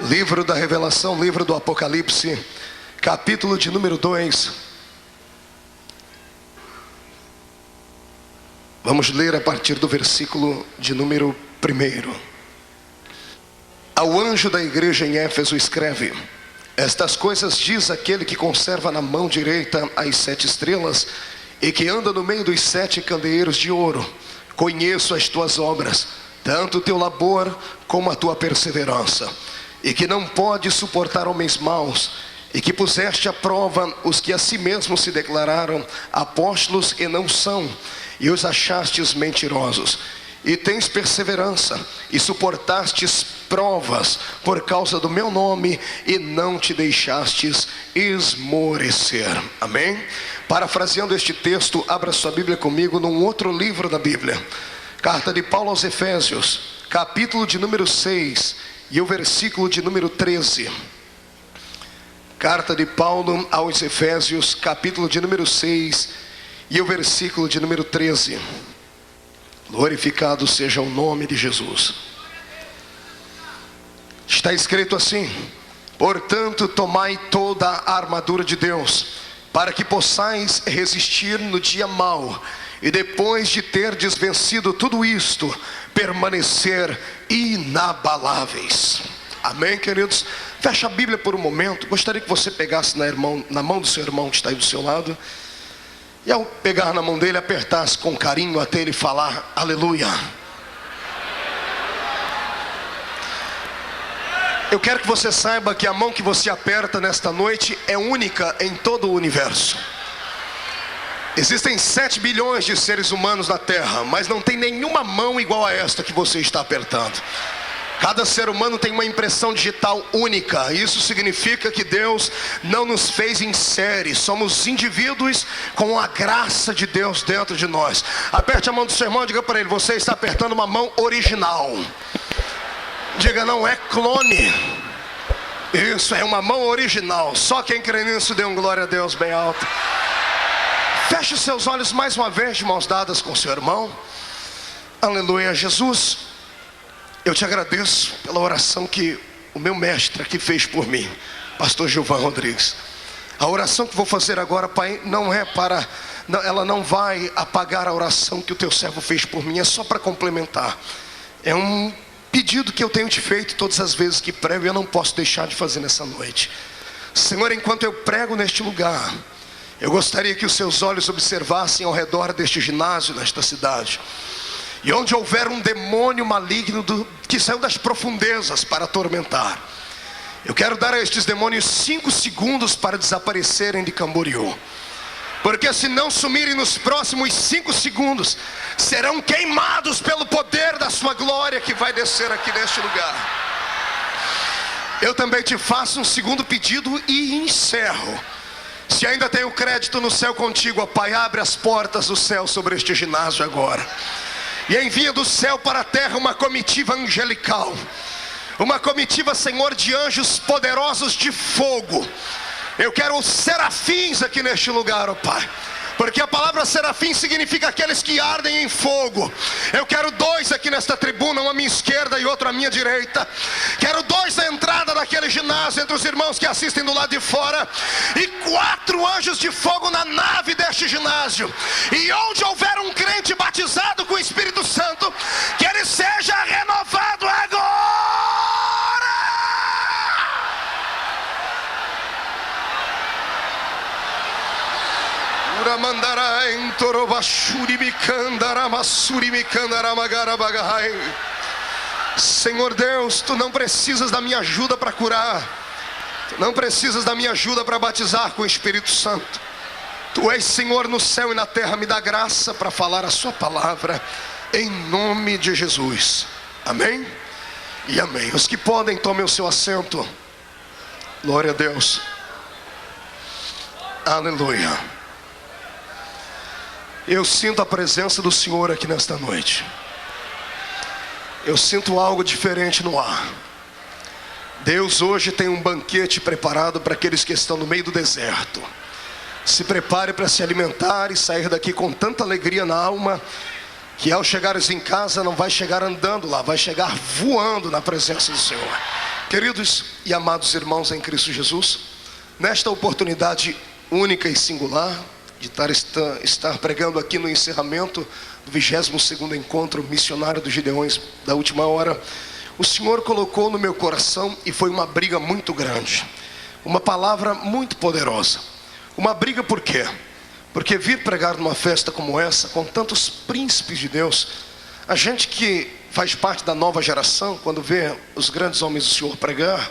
Livro da Revelação, livro do Apocalipse, capítulo de número 2. Vamos ler a partir do versículo de número 1. Ao anjo da igreja em Éfeso escreve: estas coisas diz aquele que conserva na mão direita as 7 estrelas e que anda no meio dos 7 candeeiros de ouro. Conheço as tuas obras, tanto o teu labor como a tua perseverança, e que não podes suportar homens maus, e que puseste à prova os que a si mesmos se declararam apóstolos e não são, e os achastes mentirosos. E tens perseverança, e suportastes provas por causa do meu nome, e não te deixastes esmorecer. Amém? Parafraseando este texto, abra sua Bíblia comigo num outro livro da Bíblia. Carta de Paulo aos Efésios, capítulo de número 6 e o versículo de número 13. Carta de Paulo aos Efésios, capítulo de número 6 e o versículo de número 13. Glorificado seja o nome de Jesus. Está escrito assim: portanto, tomai toda a armadura de Deus, para que possais resistir no dia mau, e depois de terdes vencido tudo isto, permanecer inabaláveis. Amém, queridos? Fecha a Bíblia por um momento. Gostaria que você pegasse na mão do seu irmão que está aí do seu lado, e ao pegar na mão dele, apertasse com carinho até ele falar aleluia. Eu quero que você saiba que a mão que você aperta nesta noite é única em todo o universo. Existem 7 bilhões de seres humanos na Terra, mas não tem nenhuma mão igual a esta que você está apertando. Cada ser humano tem uma impressão digital única. Isso significa que Deus não nos fez em série. Somos indivíduos com a graça de Deus dentro de nós. Aperte a mão do seu irmão e diga para ele: você está apertando uma mão original. Diga: não é clone. Isso é uma mão original. Só quem crê nisso dê um glória a Deus bem alto. Feche os seus olhos mais uma vez, de mãos dadas com seu irmão. Aleluia. Jesus, eu te agradeço pela oração que o meu mestre aqui fez por mim, pastor Gilvan Rodrigues. A oração que vou fazer agora, Pai, ela não vai apagar a oração que o teu servo fez por mim. É só para complementar. É um pedido que eu tenho te feito todas as vezes que prego, e eu não posso deixar de fazer nessa noite. Senhor, enquanto eu prego neste lugar, eu gostaria que os seus olhos observassem ao redor deste ginásio, nesta cidade, e onde houver um demônio maligno que saiu das profundezas para atormentar, eu quero dar a estes demônios 5 segundos para desaparecerem de Camboriú. Porque se não sumirem nos próximos 5 segundos, serão queimados pelo poder da sua glória que vai descer aqui neste lugar. Eu também te faço um segundo pedido e encerro. Se ainda tenho crédito no céu contigo, ó Pai, abre as portas do céu sobre este ginásio agora, e envia do céu para a terra uma comitiva angelical, uma comitiva, Senhor, de anjos poderosos de fogo. Eu quero os serafins aqui neste lugar, ó Pai, porque a palavra serafim significa aqueles que ardem em fogo. Eu quero 2 aqui nesta tribuna, um à minha esquerda e outro à minha direita. Quero 2 na entrada daquele ginásio, entre os irmãos que assistem do lado de fora, e 4 anjos de fogo na nave deste ginásio. E onde houver um crente batizado com o Espírito Santo, que ele seja renovado agora. Senhor Deus, tu não precisas da minha ajuda para curar, tu não precisas da minha ajuda para batizar com o Espírito Santo. Tu és Senhor no céu e na terra. Me dá graça para falar a sua palavra, em nome de Jesus. Amém e amém. Os que podem, tomem o seu assento. Glória a Deus. Aleluia. Eu sinto a presença do Senhor aqui nesta noite. Eu sinto algo diferente no ar. Deus hoje tem um banquete preparado para aqueles que estão no meio do deserto. Se prepare para se alimentar e sair daqui com tanta alegria na alma, que ao chegares em casa não vai chegar andando lá, vai chegar voando na presença do Senhor. Queridos e amados irmãos em Cristo Jesus, nesta oportunidade única e singular de estar pregando aqui no encerramento do 22º encontro missionário dos Gideões da última hora, o Senhor colocou no meu coração, e foi uma briga muito grande, uma palavra muito poderosa. Uma briga por quê? Porque vir pregar numa festa como essa, com tantos príncipes de Deus, a gente que faz parte da nova geração, quando vê os grandes homens do Senhor pregar,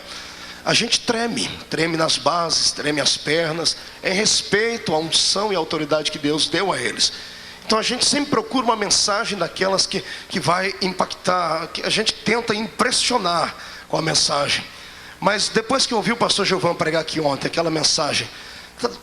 a gente treme nas bases, treme as pernas, em respeito à unção e à autoridade que Deus deu a eles. Então a gente sempre procura uma mensagem daquelas que vai impactar, que a gente tenta impressionar com a mensagem. Mas depois que eu ouvi o pastor Gilvan pregar aqui ontem, aquela mensagem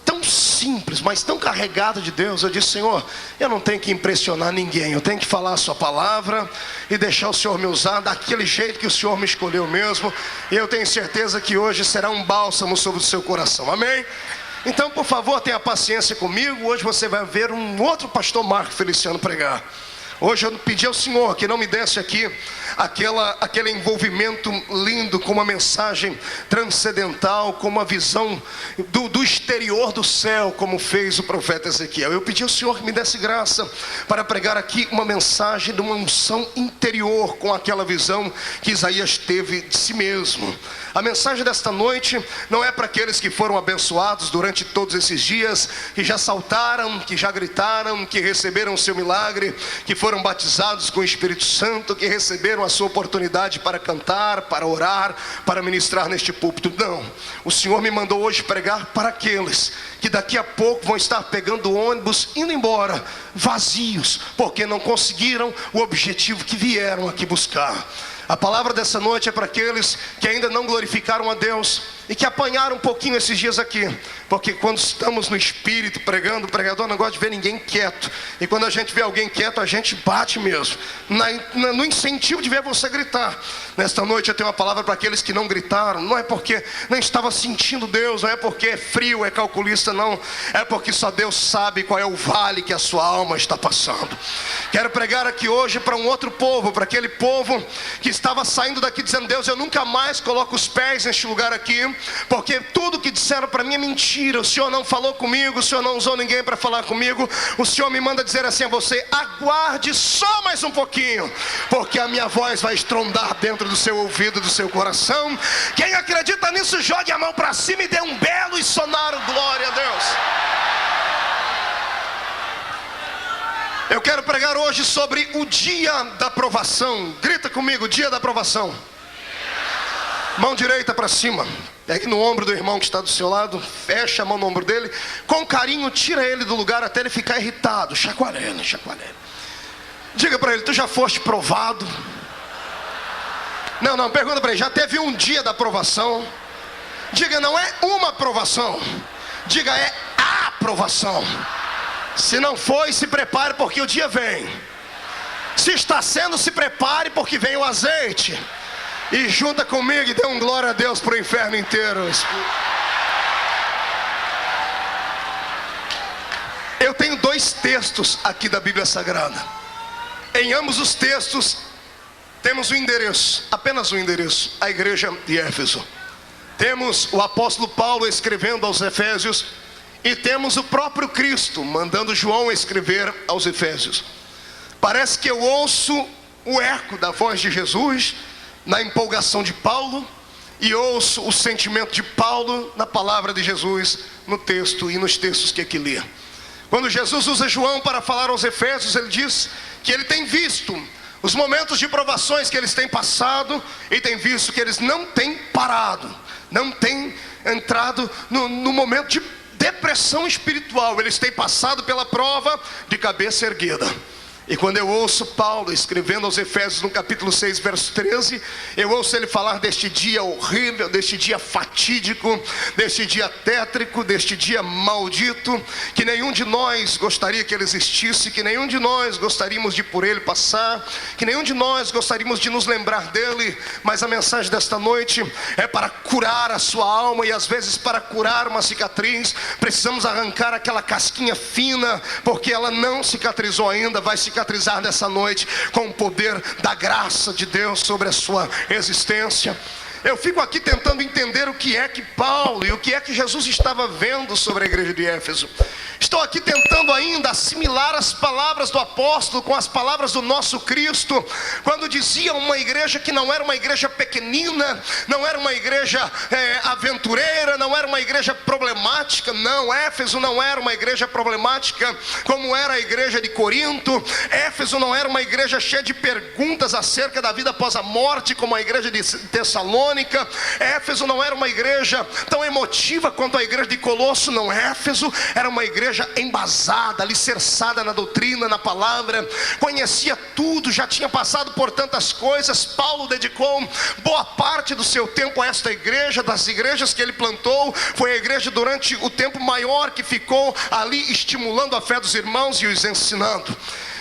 tão simples, mas tão carregada de Deus, eu disse: Senhor, eu não tenho que impressionar ninguém, eu tenho que falar a sua palavra e deixar o Senhor me usar daquele jeito que o Senhor me escolheu mesmo. E eu tenho certeza que hoje será um bálsamo sobre o seu coração, amém? Então, por favor, tenha paciência comigo. Hoje você vai ver um outro pastor Marco Feliciano pregar. Hoje eu pedi ao Senhor que não me desse aqui aquele envolvimento lindo, com uma mensagem transcendental, com uma visão do exterior do céu, como fez o profeta Ezequiel. Eu pedi ao Senhor que me desse graça para pregar aqui uma mensagem de uma unção interior, com aquela visão que Isaías teve de si mesmo. A mensagem desta noite não é para aqueles que foram abençoados durante todos esses dias, que já saltaram, que já gritaram, que receberam o seu milagre, que foram batizados com o Espírito Santo, que receberam a sua oportunidade para cantar, para orar, para ministrar neste púlpito. Não, o Senhor me mandou hoje pregar para aqueles que daqui a pouco vão estar pegando o ônibus, indo embora, vazios, porque não conseguiram o objetivo que vieram aqui buscar. A palavra dessa noite é para aqueles que ainda não glorificaram a Deus e que apanharam um pouquinho esses dias aqui, porque quando estamos no Espírito pregando, o pregador não gosta de ver ninguém quieto, e quando a gente vê alguém quieto, a gente bate mesmo, no incentivo de ver você gritar. Nesta noite eu tenho uma palavra para aqueles que não gritaram. Não é porque não estava sentindo Deus, não é porque é frio, é calculista, não, é porque só Deus sabe qual é o vale que a sua alma está passando. Quero pregar aqui hoje para um outro povo, para aquele povo que estava saindo daqui dizendo: Deus, eu nunca mais coloco os pés neste lugar aqui, porque tudo que disseram para mim é mentira. O Senhor não falou comigo, o Senhor não usou ninguém para falar comigo. O Senhor me manda dizer assim a você: aguarde só mais um pouquinho, porque a minha voz vai estrondar dentro do seu ouvido, do seu coração. Quem acredita nisso, jogue a mão para cima e dê um belo e sonoro glória a Deus. Eu quero pregar hoje sobre o dia da provação. Grita comigo: dia da provação. Mão direita para cima, pegue no ombro do irmão que está do seu lado, fecha a mão no ombro dele, com carinho tira ele do lugar até ele ficar irritado, chacoalhando. Diga para ele: tu já foste provado? Não, pergunta para ele: já teve um dia da provação? Diga: não é uma provação, diga: é a provação. Se não foi, se prepare, porque o dia vem. Se está sendo, se prepare, porque vem o azeite. E junta comigo e dê um glória a Deus para o inferno inteiro. Eu tenho 2 textos aqui da Bíblia Sagrada. Em ambos os textos temos um endereço, apenas um endereço: a igreja de Éfeso. Temos o apóstolo Paulo escrevendo aos Efésios, e temos o próprio Cristo mandando João escrever aos Efésios. Parece que eu ouço o eco da voz de Jesus na empolgação de Paulo, e ouço o sentimento de Paulo na palavra de Jesus, no texto e nos textos que aqui lê. Quando Jesus usa João para falar aos Efésios, ele diz que ele tem visto os momentos de provações que eles têm passado, e tem visto que eles não têm parado, não têm entrado no momento de depressão espiritual. Eles têm passado pela prova de cabeça erguida. E quando eu ouço Paulo escrevendo aos Efésios no capítulo 6, verso 13, eu ouço ele falar deste dia horrível, deste dia fatídico, deste dia tétrico, deste dia maldito, que nenhum de nós gostaria que ele existisse, que nenhum de nós gostaríamos de por ele passar, que nenhum de nós gostaríamos de nos lembrar dele. Mas a mensagem desta noite é para curar a sua alma, e às vezes para curar uma cicatriz precisamos arrancar aquela casquinha fina, porque ela não cicatrizou ainda. Vai cicatrizar nessa noite com o poder da graça de Deus sobre a sua existência. Eu fico aqui tentando entender o que é que Paulo e o que é que Jesus estava vendo sobre a igreja de Éfeso. Estou aqui tentando ainda assimilar as palavras do apóstolo com as palavras do nosso Cristo, quando dizia uma igreja que não era uma igreja pequenina, não era uma igreja aventureira, não era uma igreja problemática. Não, Éfeso não era uma igreja problemática como era a igreja de Corinto. Éfeso não era uma igreja cheia de perguntas acerca da vida após a morte como a igreja de Tessalônica. Éfeso não era uma igreja tão emotiva quanto a igreja de Colosso. Não, Éfeso era uma igreja embasada, alicerçada na doutrina, na palavra, conhecia tudo, já tinha passado por tantas coisas. Paulo dedicou boa parte do seu tempo a esta igreja. Das igrejas que ele plantou, foi a igreja durante o tempo maior que ficou ali estimulando a fé dos irmãos e os ensinando.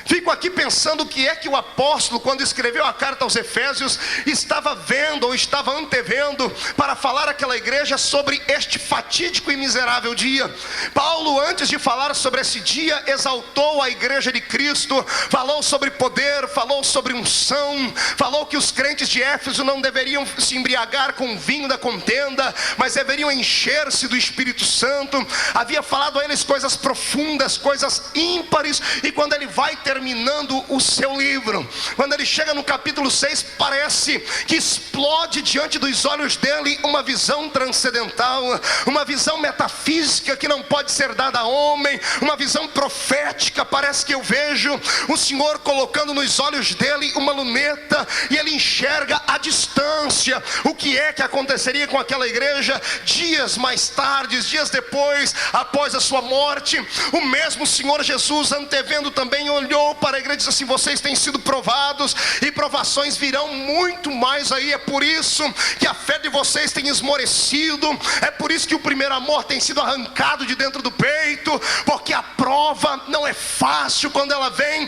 Fico aqui pensando o que é que o apóstolo, quando escreveu a carta aos Efésios, estava vendo ou estava antevendo para falar àquela igreja sobre este fatídico e miserável dia. Paulo, antes de falar sobre esse dia, exaltou a igreja de Cristo, falou sobre poder, falou sobre unção, falou que os crentes de Éfeso não deveriam se embriagar com o vinho da contenda, mas deveriam encher-se do Espírito Santo. Havia falado a eles coisas profundas, coisas ímpares, e quando ele vai terminando o seu livro, quando ele chega no capítulo 6, parece que explode diante dos olhos dele uma visão transcendental, uma visão metafísica que não pode ser dada a homem, uma visão profética. Parece que eu vejo o Senhor colocando nos olhos dele uma luneta, e ele enxerga à distância o que é que aconteceria com aquela igreja dias mais tarde, dias depois, após a sua morte. O mesmo Senhor Jesus, antevendo também, olhou para a igreja e disse assim: vocês têm sido provados, e provações virão muito mais aí. É por isso que a fé de vocês tem esmorecido, é por isso que o primeiro amor tem sido arrancado de dentro do peito, porque a prova não é fácil. Quando ela vem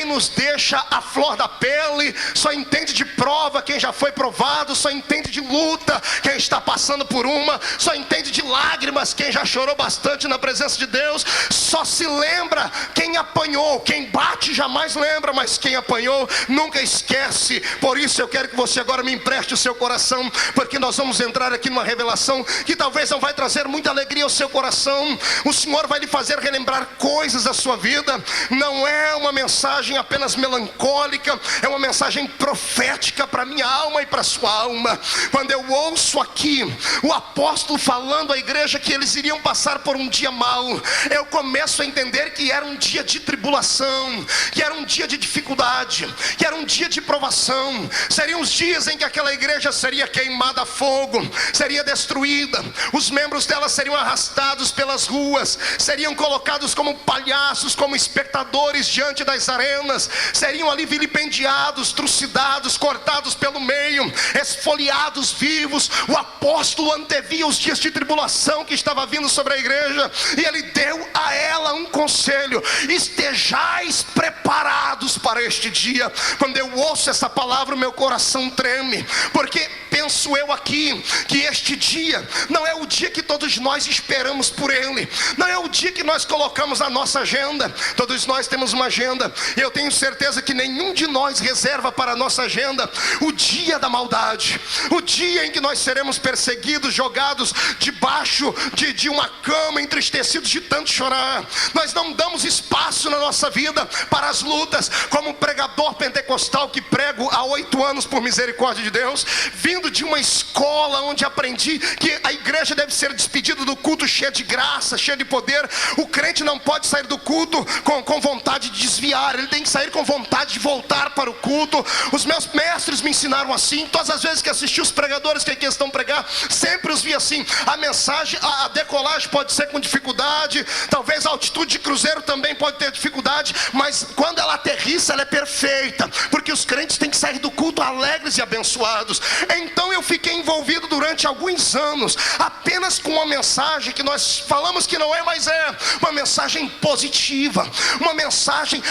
e nos deixa à flor da pele. Só entende de prova quem já foi provado, só entende de luta quem está passando por uma, só entende de lágrimas quem já chorou bastante na presença de Deus. Só se lembra quem apanhou. Quem bate jamais lembra, mas quem apanhou nunca esquece. Por isso eu quero que você agora me empreste o seu coração, porque nós vamos entrar aqui numa revelação que talvez não vai trazer muita alegria ao seu coração. O Senhor vai lhe fazer relembrar coisas da sua vida. Não é uma mensagem apenas melancólica, é uma mensagem profética para minha alma e para a sua alma. Quando eu ouço aqui o apóstolo falando à igreja que eles iriam passar por um dia mau, eu começo a entender que era um dia de tribulação, que era um dia de dificuldade, que era um dia de provação. Seriam os dias em que aquela igreja seria queimada a fogo, seria destruída, os membros dela seriam arrastados pelas ruas, seriam colocados como palhaços, como espectadores diante das arenas, seriam ali vilipendiados, trucidados, cortados pelo meio, esfoliados vivos. O apóstolo antevia os dias de tribulação que estava vindo sobre a igreja, e ele deu a ela um conselho: estejais preparados para este dia. Quando eu ouço essa palavra, o meu coração treme, porque penso eu aqui que este dia não é o dia que todos nós esperamos por ele, não é o dia que nós colocamos na nossa agenda. Todos nós temos uma agenda, e eu tenho certeza que nenhum de nós reserva para a nossa agenda o dia da maldade, o dia em que nós seremos perseguidos, jogados debaixo de uma cama, entristecidos de tanto chorar. Nós não damos espaço na nossa vida para as lutas. Como pregador pentecostal que prego há 8 anos por misericórdia de Deus, vindo de uma escola onde aprendi que a igreja deve ser despedida do culto cheia de graça, cheia de poder. O crente não pode sair do culto com vontade de desviar, ele tem que sair com vontade de voltar para o culto. Os meus mestres me ensinaram assim. Todas as vezes que assisti os pregadores que aqui estão pregar, sempre os vi assim. A mensagem, a decolagem pode ser com dificuldade, talvez a altitude de cruzeiro também pode ter dificuldade, mas quando ela aterrissa, ela é perfeita, porque os crentes têm que sair do culto alegres e abençoados. Então eu fiquei envolvido durante alguns anos apenas com uma mensagem que nós falamos que não é, mas é uma mensagem positiva, uma mensagem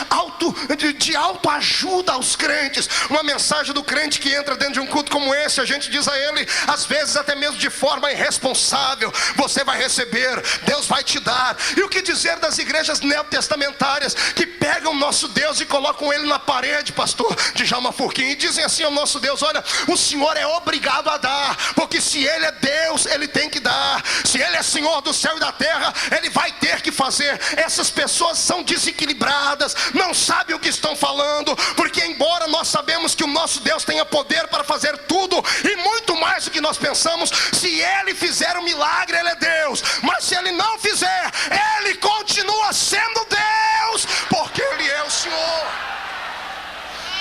de autoajuda aos crentes, uma mensagem do crente que entra dentro de um culto como esse. A gente diz a ele, às vezes até mesmo de forma irresponsável: você vai receber, Deus vai te dar. E o que dizer das igrejas neotestamentárias que pegam o nosso Deus e colocam ele na parede, pastor Djalma Furquim, e dizem assim ao nosso Deus: olha, o Senhor é obrigado obrigado a dar, porque se Ele é Deus, Ele tem que dar. Se Ele é Senhor do céu e da terra, Ele vai ter que fazer. Essas pessoas são desequilibradas, não sabem o que estão falando, porque embora nós sabemos que o nosso Deus tenha poder para fazer tudo e muito mais do que nós pensamos, se Ele fizer um milagre, Ele é Deus. Mas se Ele não fizer, Ele continua sendo Deus, porque Ele é o Senhor.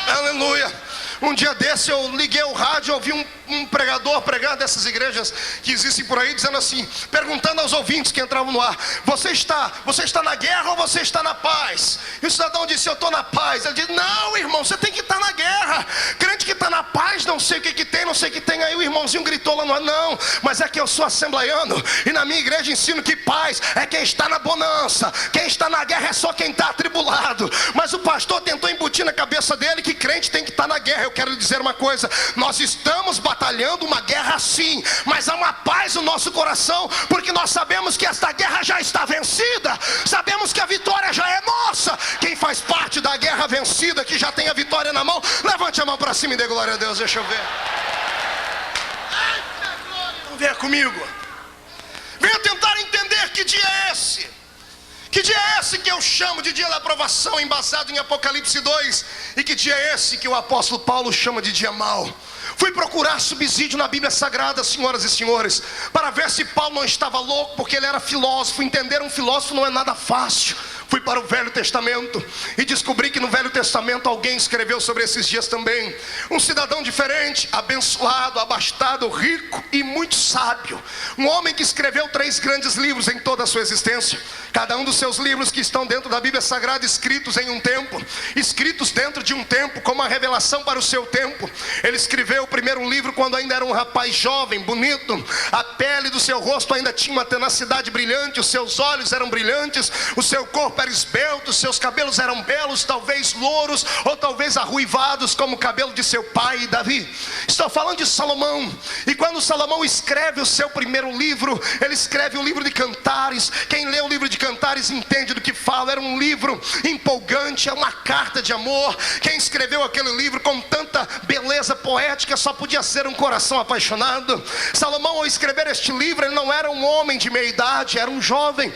Aleluia. Um dia desse eu liguei o rádio, ouvi um pregador pregar dessas igrejas que existem por aí, dizendo assim, perguntando aos ouvintes que entravam no ar: você está na guerra ou você está na paz? E o cidadão disse: eu estou na paz. Ele disse: não, irmão, você tem que estar na guerra. Crente que está na paz, não sei o que tem, não sei o que tem. Aí o irmãozinho gritou lá no ar: não, mas é que eu sou assembleiano e na minha igreja ensino que paz é quem está na bonança, quem está na guerra é só quem está atribulado. Mas o pastor tentou embutir na cabeça dele que crente tem que estar na guerra. Eu quero lhe dizer uma coisa: nós estamos batalhando uma guerra sim, mas há uma paz no nosso coração, porque nós sabemos que esta guerra já está vencida, sabemos que a vitória já é nossa. Quem faz parte da guerra vencida, que já tem a vitória na mão, levante a mão para cima e dê glória a Deus. Deixa eu ver. Venha comigo, venha tentar entender que dia é esse. Que dia é esse que eu chamo de dia da aprovação, embasado em Apocalipse 2? E que dia é esse que o apóstolo Paulo chama de dia mau? Fui procurar subsídio na Bíblia Sagrada, senhoras e senhores, para ver se Paulo não estava louco, porque ele era filósofo. Entender um filósofo não é nada fácil. Fui para o Velho Testamento e descobri que no Velho Testamento alguém escreveu sobre esses dias também. Um cidadão diferente, abençoado, abastado, rico e muito sábio. Um homem que escreveu 3 grandes livros em toda a sua existência. Cada um dos seus livros que estão dentro da Bíblia Sagrada, escritos em um tempo, escritos dentro de um tempo, como a revelação para o seu tempo. Ele escreveu o primeiro livro quando ainda era um rapaz jovem, bonito. A pele do seu rosto ainda tinha uma tenacidade brilhante, os seus olhos eram brilhantes, o seu corpo era esbelto, seus cabelos eram belos, talvez louros ou talvez arruivados como o cabelo de seu pai Davi. Estou falando de Salomão. E quando Salomão escreve o seu primeiro livro, ele escreve o livro de Cantares. Quem lê o livro de Cantares entende do que fala. Era um livro empolgante, é uma carta de amor. Quem escreveu aquele livro com tanta beleza poética só podia ser um coração apaixonado. Salomão, ao escrever este livro, ele não era um homem de meia idade, era um jovem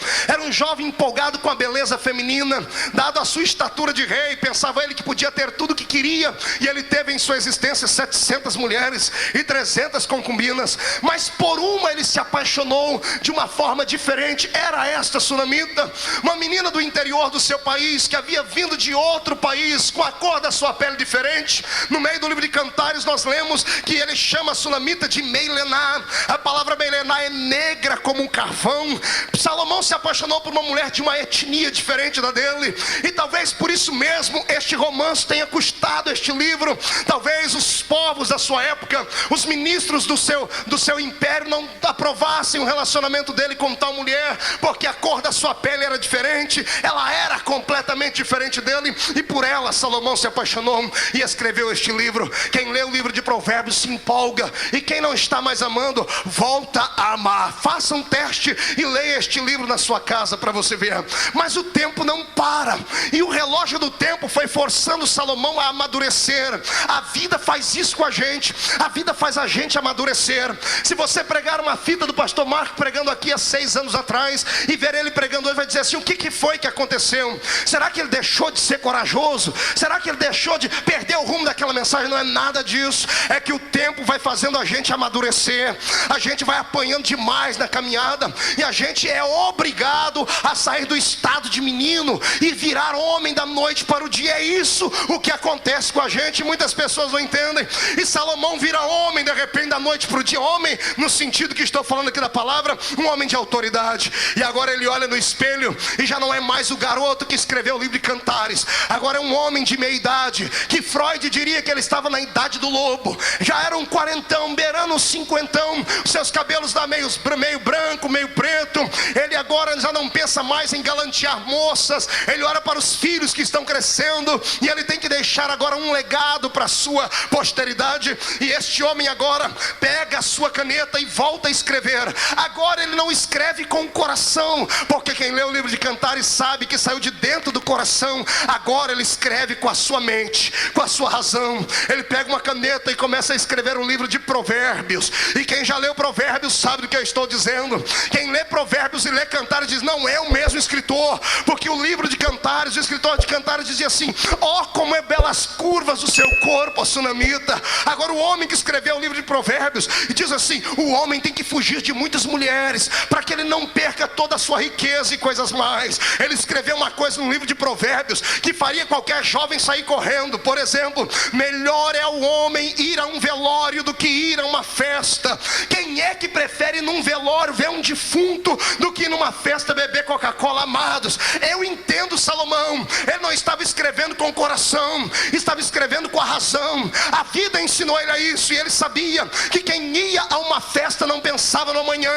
empolgado com a beleza feminina. Dado a sua estatura de rei, pensava ele que podia ter tudo o que queria, e ele teve em sua existência 700 mulheres e 300 concubinas, mas por uma ele se apaixonou de uma forma diferente. Era esta sunamita, uma menina do interior do seu país, que havia vindo de outro país, com a cor da sua pele diferente. No meio do livro de Cantares nós lemos que ele chama a sunamita de Meilená. A palavra Meilená é negra como um carvão. Salomão se apaixonou por uma mulher de uma etnia diferente da dele, e talvez por isso mesmo este romance tenha custado este livro. Talvez os povos da sua época, os ministros do seu império, não aprovassem o relacionamento dele com tal mulher, porque a cor da sua pele era diferente, ela era completamente diferente dele, e por ela Salomão se apaixonou e escreveu este livro. Quem lê o livro de Provérbios se empolga, e quem não está mais amando, volta a amar. Faça um teste e leia este livro na sua casa para você ver. Mas o tempo não para, e o relógio do tempo foi forçando Salomão a amadurecer. A vida faz isso com a gente, a vida faz a gente amadurecer. Se você pregar uma fita do pastor Marco pregando aqui há 6 anos atrás, e ver ele pregando hoje, vai dizer assim: o que foi que aconteceu? Será que ele deixou de ser corajoso? Será que ele deixou de perder o rumo daquela mensagem? Não é nada disso, é que o tempo vai fazendo a gente amadurecer. A gente vai apanhando demais na caminhada, e a gente é obrigado a sair do estado de menino e virar homem da noite para o dia. É isso o que acontece com a gente. Muitas pessoas não entendem. E Salomão vira homem de repente da noite para o dia. Homem no sentido que estou falando aqui da palavra, um homem de autoridade. E agora ele olha no espelho e já não é mais o garoto que escreveu o livro de Cantares. Agora é um homem de meia idade, que Freud diria que ele estava na idade do lobo. Já era um quarentão, beirando um cinquentão, seus cabelos lá meio branco, meio preto. Ele agora já não pensa mais em galantear moças. Ele olha para os filhos que estão crescendo, e ele tem que deixar agora um legado para a sua posteridade. E este homem agora pega a sua caneta e volta a escrever. Agora ele não escreve com o coração, porque porque quem lê o livro de Cantares sabe que saiu de dentro do coração. Agora ele escreve com a sua mente, com a sua razão. Ele pega uma caneta e começa a escrever um livro de Provérbios. E quem já leu Provérbios sabe do que eu estou dizendo. Quem lê Provérbios e lê Cantares diz: não é o mesmo escritor, porque o livro de Cantares, o escritor de Cantares dizia assim: ó, como é belas curvas do seu corpo, ó sunamita. Agora o homem que escreveu o livro de Provérbios e diz assim: o homem tem que fugir de muitas mulheres, para que ele não perca toda a sua riqueza e coisas mais. Ele escreveu uma coisa no livro de Provérbios que faria qualquer jovem sair correndo. Por exemplo: melhor é o homem ir a um velório do que ir a uma festa. Quem é que prefere num velório ver um defunto do que numa festa beber Coca-Cola? Amados, eu entendo Salomão. Ele não estava escrevendo com o coração, estava escrevendo com a razão. A vida ensinou ele a isso, e ele sabia que quem ia a uma festa não pensava no amanhã.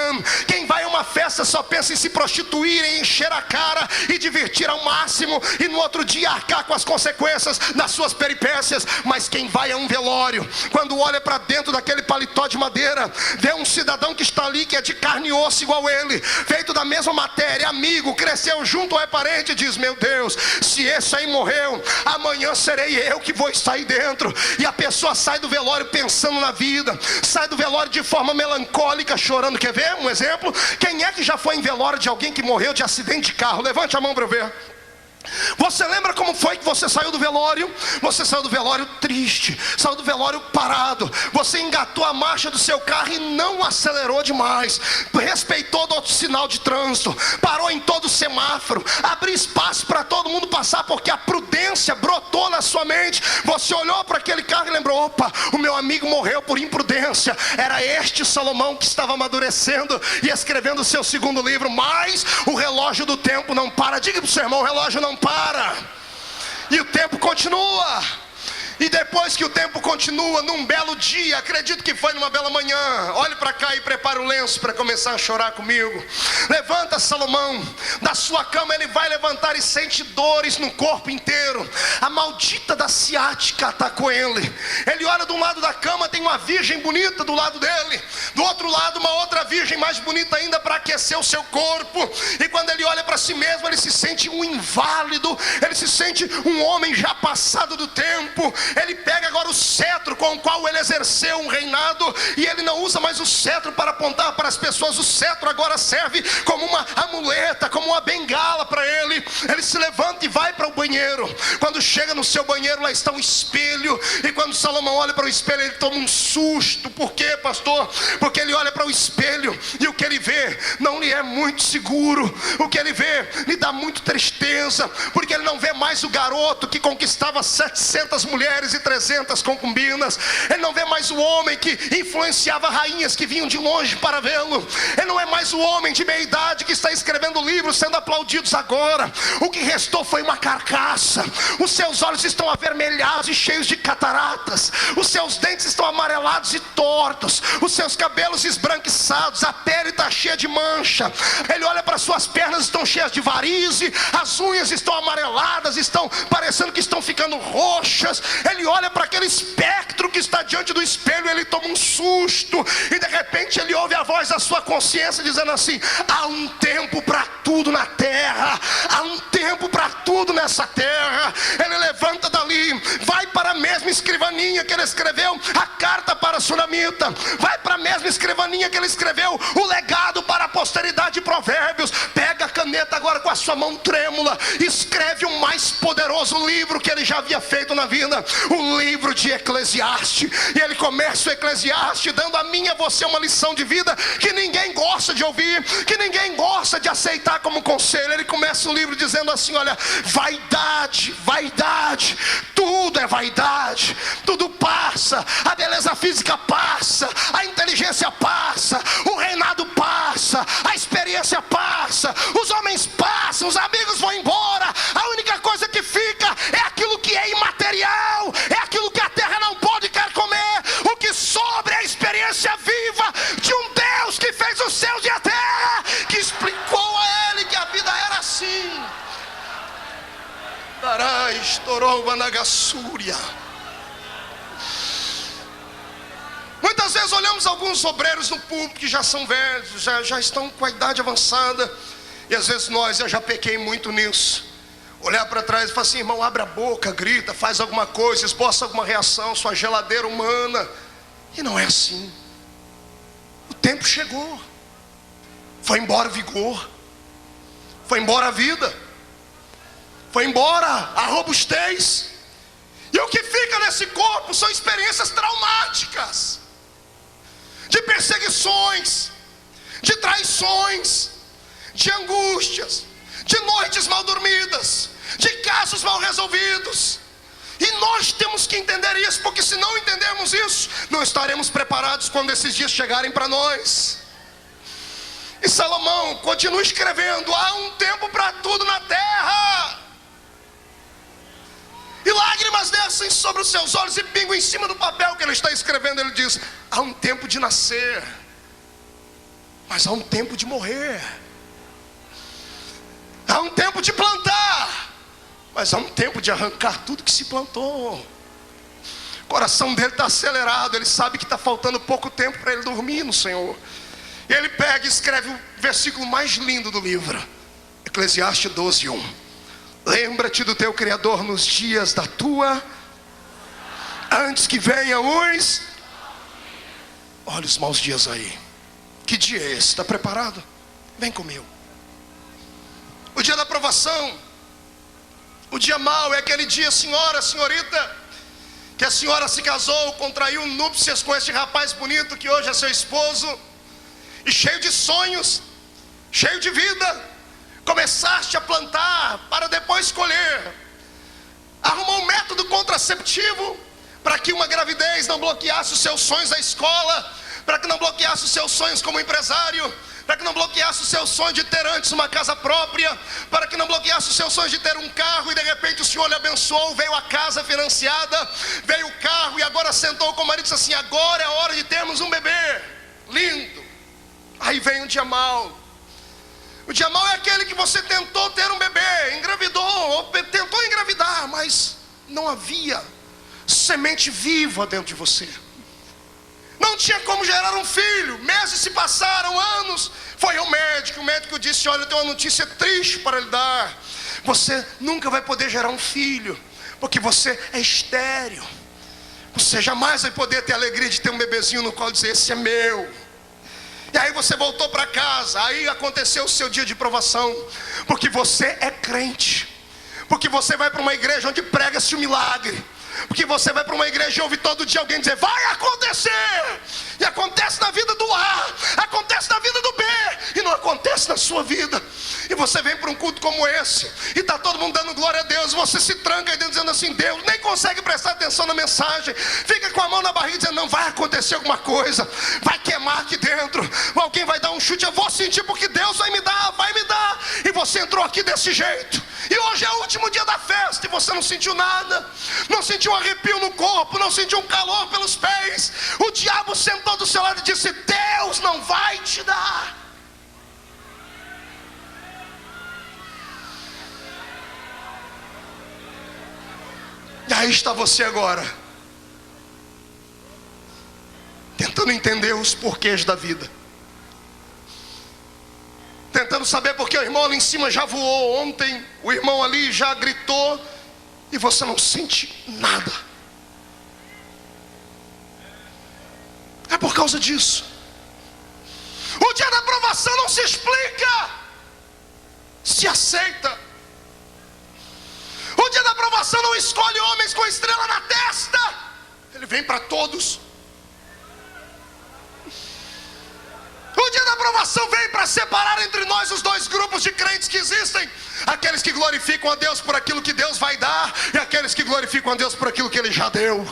Quem vai a uma festa só pensa em se prostituir, em encher a cara e divertir ao máximo, e no outro dia arcar com as consequências das suas peripécias. Mas quem vai a um velório, quando olha para dentro daquele paletó de madeira, vê um cidadão que está ali, que é de carne e osso igual ele, feito da mesma matéria, amigo, cresceu junto ou é parente, diz: meu Deus, se esse aí morreu, amanhã serei eu que vou estar aí dentro. E a pessoa sai do velório pensando na vida, sai do velório de forma melancólica, chorando. Quer ver um exemplo? Quem é que já foi em velório de alguém que morreu de acidente de carro? Levante a mão para eu ver. Você lembra como foi que você saiu do velório? Você saiu do velório triste, saiu do velório parado. Você engatou a marcha do seu carro e não acelerou demais, respeitou todo o sinal de trânsito, parou em todo o semáforo, abriu espaço para todo mundo passar, porque a prudência brotou na sua mente. Você olhou para aquele carro e lembrou: opa, o meu amigo morreu por imprudência. Era este Salomão que estava amadurecendo e escrevendo o seu segundo livro. Mas o relógio do tempo não para. Diga para o seu irmão: o relógio não para, e o tempo continua. E depois que o tempo continua, num belo dia, acredito que foi numa bela manhã, olhe para cá e prepara o lenço para começar a chorar comigo. Levanta Salomão da sua cama. Ele vai levantar e sente dores no corpo inteiro. A maldita da ciática atacou ele. Ele olha de um lado da cama, tem uma virgem bonita do lado dele, do outro lado uma outra virgem mais bonita ainda para aquecer o seu corpo. E quando ele olha para si mesmo, ele se sente um inválido, ele se sente um homem já passado do tempo. Ele pega agora o cetro com o qual ele exerceu um reinado, e ele não usa mais o cetro para apontar para as pessoas. O cetro agora serve como uma amuleta, como uma bengala para ele. Ele se levanta e vai para o banheiro. Quando chega no seu banheiro, lá está um espelho. E quando Salomão olha para o espelho, ele toma um susto. Por quê, pastor? Porque ele olha para o espelho e o que ele vê não lhe é muito seguro. O que ele vê lhe dá muito tristeza, porque ele não vê mais o garoto que conquistava 700 mulheres e 300 concubinas. Ele não vê mais o homem que influenciava rainhas que vinham de longe para vê-lo. Ele não é mais o homem de meia idade que está escrevendo livros sendo aplaudidos agora. O que restou foi uma carcaça. Os seus olhos estão avermelhados e cheios de cataratas. Os seus dentes estão amarelados e tortos. Os seus cabelos esbranquiçados. A pele está cheia de mancha. Ele olha para suas pernas, estão cheias de varize. As unhas estão amareladas, estão parecendo que estão ficando roxas. Ele olha para aquele espectro que está diante do espelho, ele toma um susto, e de repente ele ouve a voz da sua consciência dizendo assim: há um tempo para tudo na terra, há um tempo para tudo nessa terra. Ele levanta dali, vai para a mesma escrivaninha que ele escreveu a carta para a sunamita, vai para a mesma escrivaninha que ele escreveu o legado para a posteridade de Provérbios. Pega a caneta agora com a sua mão trêmula, escreve o mais poderoso livro que ele já havia feito na vida, o livro de Eclesiastes. E ele começa o Eclesiastes dando a mim e a você uma lição de vida que ninguém gosta de ouvir, que ninguém gosta de aceitar como conselho. Ele começa o livro dizendo assim: olha, vaidade, vaidade, tudo é vaidade, tudo passa, a beleza física passa, a inteligência passa, o reinado passa, a experiência passa, os homens passam, os amigos vão embora, a única coisa que fica é aquilo que é imaterial, é aquilo que a terra não pode quer comer. O que sobra é a experiência viva de um Deus que fez os céus e a terra, que explicou a ele que a vida era assim. Darai, estourou Banagassúria. Muitas vezes olhamos alguns obreiros no púlpito que já são velhos, já estão com a idade avançada, E às vezes eu já pequei muito nisso. Olhar para trás e falar assim: irmão, abre a boca, grita, faz alguma coisa, esboça alguma reação, sua geladeira humana. E não é assim. O tempo chegou. Foi embora o vigor. Foi embora a vida. Foi embora a robustez. E o que fica nesse corpo são experiências traumáticas, de perseguições, de traições, de angústias, de noites mal dormidas, de casos mal resolvidos. E nós temos que entender isso, porque se não entendermos isso, não estaremos preparados quando esses dias chegarem para nós. E Salomão continua escrevendo: há um tempo para tudo na terra. E lágrimas descem sobre os seus olhos e pingam em cima do papel que ele está escrevendo. Ele diz: há um tempo de nascer, mas há um tempo de morrer. Há um tempo de plantar, mas há um tempo de arrancar tudo que se plantou. O coração dele está acelerado. Ele sabe que está faltando pouco tempo para ele dormir no Senhor. E ele pega e escreve o versículo mais lindo do livro, Eclesiastes 12:1. Lembra-te do teu Criador nos dias da tua, antes que venham os... Olha os maus dias aí. Que dia é esse? Está preparado? Vem comigo. O dia da provação, o dia mau, é aquele dia, senhorita, que a senhora se casou, contraiu núpcias com este rapaz bonito que hoje é seu esposo, e cheio de sonhos, cheio de vida, começaste a plantar para depois colher. Arrumou um método contraceptivo para que uma gravidez não bloqueasse os seus sonhos da escola, para que não bloqueasse os seus sonhos como empresário, para que não bloqueasse o seu sonho de ter antes uma casa própria, para que não bloqueasse o seu sonho de ter um carro, e de repente o Senhor lhe abençoou, veio a casa financiada, veio o carro, e agora sentou com o marido e disse assim: agora é a hora de termos um bebê. Lindo. Aí vem um dia mau. O dia mau é aquele que você tentou ter um bebê, engravidou, ou tentou engravidar, mas não havia semente viva dentro de você. Não tinha como gerar um filho. Meses se passaram, anos. Foi ao médico, o médico disse: olha, eu tenho uma notícia triste para lhe dar. Você nunca vai poder gerar um filho, porque você é estéril. Você jamais vai poder ter a alegria de ter um bebezinho no colo e dizer: esse é meu. E aí você voltou para casa. Aí aconteceu o seu dia de provação, porque você é crente, porque você vai para uma igreja onde prega-se o milagre, porque você vai para uma igreja e ouve todo dia alguém dizer: vai acontecer. E acontece na vida do A, acontece na vida do B, e não acontece na sua vida. E você vem para um culto como esse, e está todo mundo dando glória a Deus, você se tranca aí dentro dizendo assim: Deus, nem consegue prestar atenção na mensagem, fica com a mão na barriga dizendo: não, vai acontecer alguma coisa, vai queimar aqui dentro, alguém vai dar um chute, eu vou sentir porque Deus vai me dar, e você entrou aqui desse jeito, e hoje é o último dia da festa, e você não sentiu nada, não sentiu um arrepio no corpo, não sentiu um calor pelos pés. O diabo sentou do seu lado e disse: Deus não vai te dar. E aí está você agora, tentando entender os porquês da vida, tentando saber porque o irmão ali em cima já voou ontem, o irmão ali já gritou, e você não sente nada. É por causa disso. O dia da aprovação não se explica, se aceita. O dia da aprovação não escolhe homens com estrela na testa, ele vem para todos. O dia da aprovação vem para separar entre nós os dois grupos de crentes que existem: aqueles que glorificam a Deus por aquilo que Deus vai dar, e aqueles que glorificam a Deus por aquilo que Ele já deu.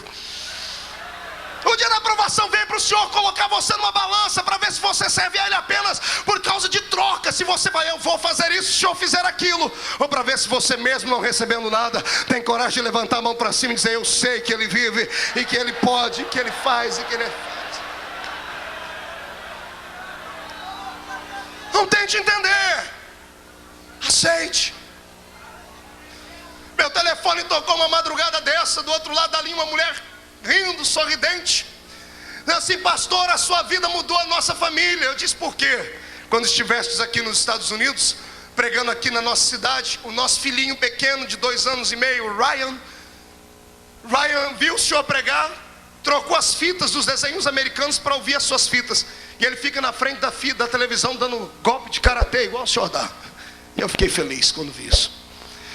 O dia da aprovação vem para o Senhor colocar você numa balança, para ver se você serve a Ele apenas por causa de troca, se você vai: eu vou fazer isso se o Senhor fizer aquilo, ou para ver se você mesmo, não recebendo nada, tem coragem de levantar a mão para cima e dizer: eu sei que Ele vive, e que Ele pode, que Ele faz, e que Ele faz. Não tente entender, aceite. Meu telefone tocou uma madrugada dessa, do outro lado dali uma mulher rindo, sorridente, assim: pastor, a sua vida mudou a nossa família. Eu disse: por quê? Quando estivestes aqui nos Estados Unidos, pregando aqui na nossa cidade. O nosso filhinho pequeno de 2 anos e meio, Ryan viu o senhor pregar, trocou as fitas dos desenhos americanos para ouvir as suas fitas. E ele fica na frente da televisão dando golpe de karatê, igual o senhor dá. E eu fiquei feliz quando vi isso.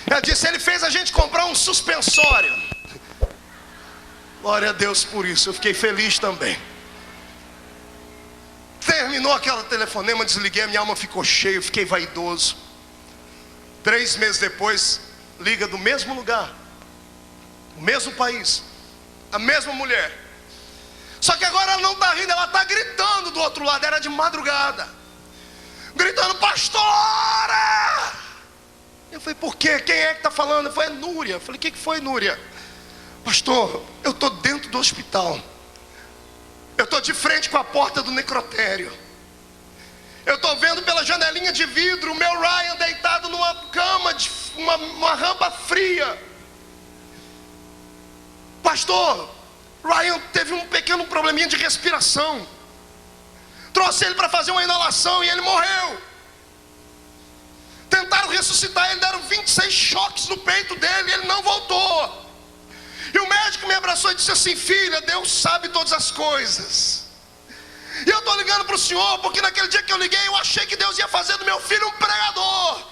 Ele disse, ele fez a gente comprar um suspensório. Glória a Deus por isso, eu fiquei feliz também. Terminou aquela telefonema, desliguei, a minha alma ficou cheia, eu fiquei vaidoso. 3 meses depois, liga do mesmo lugar, o mesmo país, a mesma mulher. Só que agora ela não está rindo, ela está gritando do outro lado, era de madrugada. Gritando, pastora! Eu falei, por quê? Quem é que está falando? Eu falei, é Núria. Eu falei, o que foi, Núria? Pastor, eu estou dentro do hospital. Eu estou de frente com a porta do necrotério. Eu estou vendo pela janelinha de vidro o meu Ryan deitado numa cama, uma rampa fria. Pastor, Ryan teve um pequeno probleminha de respiração. Trouxe ele para fazer uma inalação e ele morreu. Tentaram ressuscitar ele, deram 26 choques no peito dele e ele não voltou. E o médico me abraçou e disse assim, filha, Deus sabe todas as coisas. E eu estou ligando para o senhor, porque naquele dia que eu liguei, eu achei que Deus ia fazer do meu filho um pregador.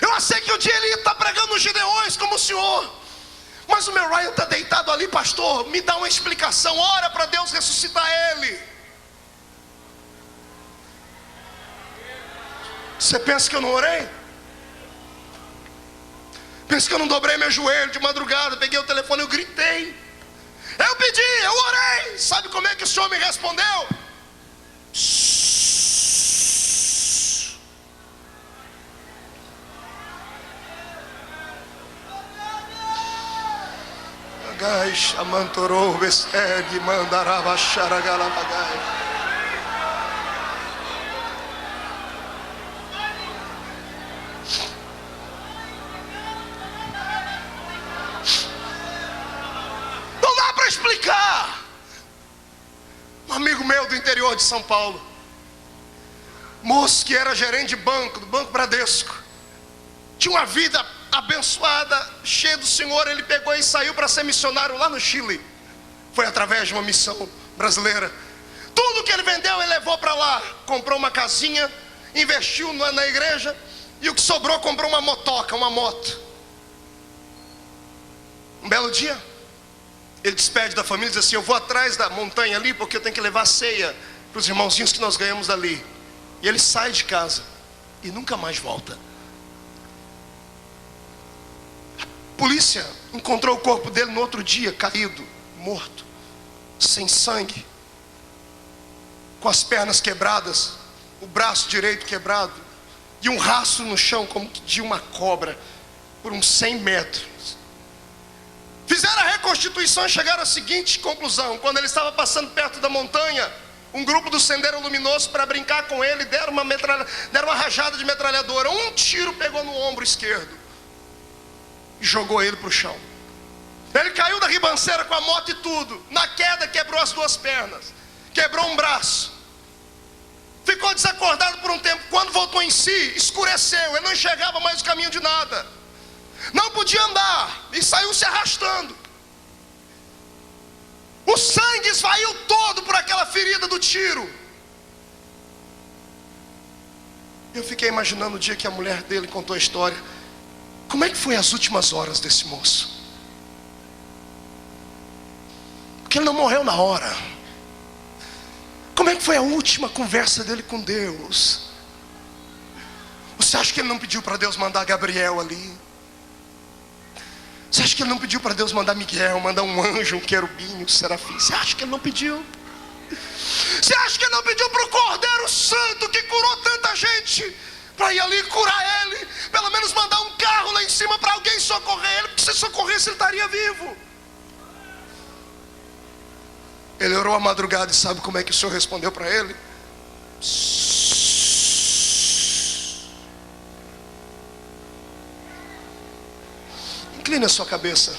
Eu achei que um dia ele ia estar pregando nos Gideões como o senhor. Mas o meu Ryan está deitado ali, pastor, me dá uma explicação, ora para Deus ressuscitar ele. Você pensa que eu não orei? Pensa que eu não dobrei meu joelho de madrugada, peguei o telefone e eu gritei. Eu pedi, eu orei. Sabe como é que o senhor me respondeu? Agai, chamantorou, beseg, mandarava, xaragalavagai. Explicar. Um amigo meu do interior de São Paulo, moço que era gerente de banco, do Banco Bradesco, tinha uma vida abençoada, cheia do Senhor. Ele pegou e saiu para ser missionário lá no Chile. Foi através de uma missão brasileira. Tudo que ele vendeu ele levou para lá. Comprou uma casinha, investiu na igreja, e o que sobrou comprou uma motoca, uma moto. Um belo dia ele despede da família e diz assim, eu vou atrás da montanha ali, porque eu tenho que levar a ceia para os irmãozinhos que nós ganhamos dali. E ele sai de casa e nunca mais volta. A polícia encontrou o corpo dele no outro dia, caído, morto, sem sangue, com as pernas quebradas, o braço direito quebrado, e um rastro no chão como de uma cobra, por uns 100 metros. Fizeram a reconstituição e chegaram à seguinte conclusão: quando ele estava passando perto da montanha, um grupo do Sendero Luminoso, para brincar com ele, deram uma rajada de metralhadora. Um tiro pegou no ombro esquerdo e jogou ele para o chão. Ele caiu da ribanceira com a moto e tudo. Na queda quebrou as 2 pernas, quebrou um braço, ficou desacordado por um tempo. Quando voltou em si, escureceu, ele não enxergava mais o caminho de nada, não podia andar e saiu se arrastando. O sangue esvaiu todo por aquela ferida do tiro. Eu fiquei imaginando o dia que a mulher dele contou a história. Como é que foi as últimas horas desse moço? Porque ele não morreu na hora. Como é que foi a última conversa dele com Deus? Você acha que ele não pediu para Deus mandar Gabriel ali? Você acha que ele não pediu para Deus mandar Miguel, mandar um anjo, um querubim, um serafim? Você acha que ele não pediu? Você acha que ele não pediu para o Cordeiro Santo, que curou tanta gente, para ir ali curar ele? Pelo menos mandar um carro lá em cima para alguém socorrer ele, porque se socorresse ele estaria vivo. Ele orou a madrugada e sabe como é que o Senhor respondeu para ele? Incline a sua cabeça.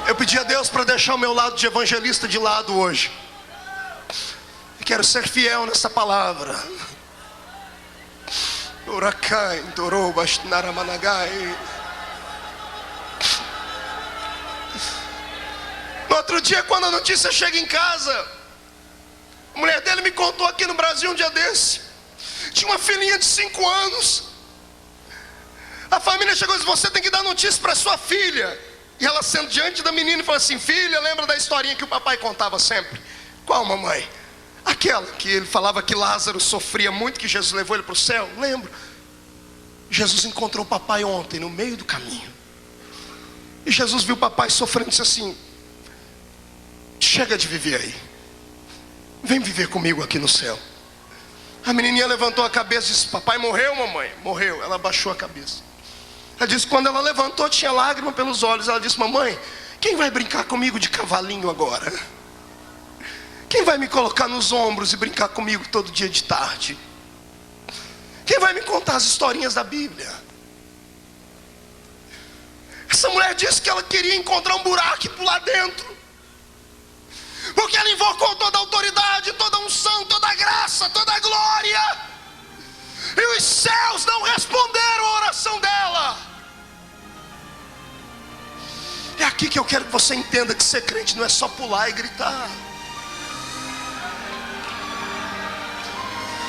Eu pedi a Deus para deixar o meu lado de evangelista de lado hoje. Eu quero ser fiel nessa palavra. Urakai, Dorobas, Naramanagai. No outro dia, quando a notícia chega em casa, a mulher dele me contou aqui no Brasil um dia desse. Tinha uma filhinha de 5 anos. A família chegou e disse: você tem que dar notícia para sua filha. E ela sendo diante da menina e falou assim: filha, lembra da historinha que o papai contava sempre? Qual, mamãe? Aquela que ele falava que Lázaro sofria muito, que Jesus levou ele para o céu. Lembro. Jesus encontrou o papai ontem no meio do caminho. E Jesus viu o papai sofrendo e disse assim: chega de viver aí, vem viver comigo aqui no céu. A menininha levantou a cabeça e disse: papai morreu, mamãe? Morreu. Ela abaixou a cabeça. Ela disse: quando ela levantou tinha lágrima pelos olhos. Ela disse: mamãe, quem vai brincar comigo de cavalinho agora? Quem vai me colocar nos ombros e brincar comigo todo dia de tarde? Quem vai me contar as historinhas da Bíblia? Essa mulher disse que ela queria encontrar um buraco e pular dentro, porque ela invocou toda a autoridade, toda a unção, toda a graça, toda a glória, e os céus não responderam a oração dela. É aqui que eu quero que você entenda que ser crente não é só pular e gritar.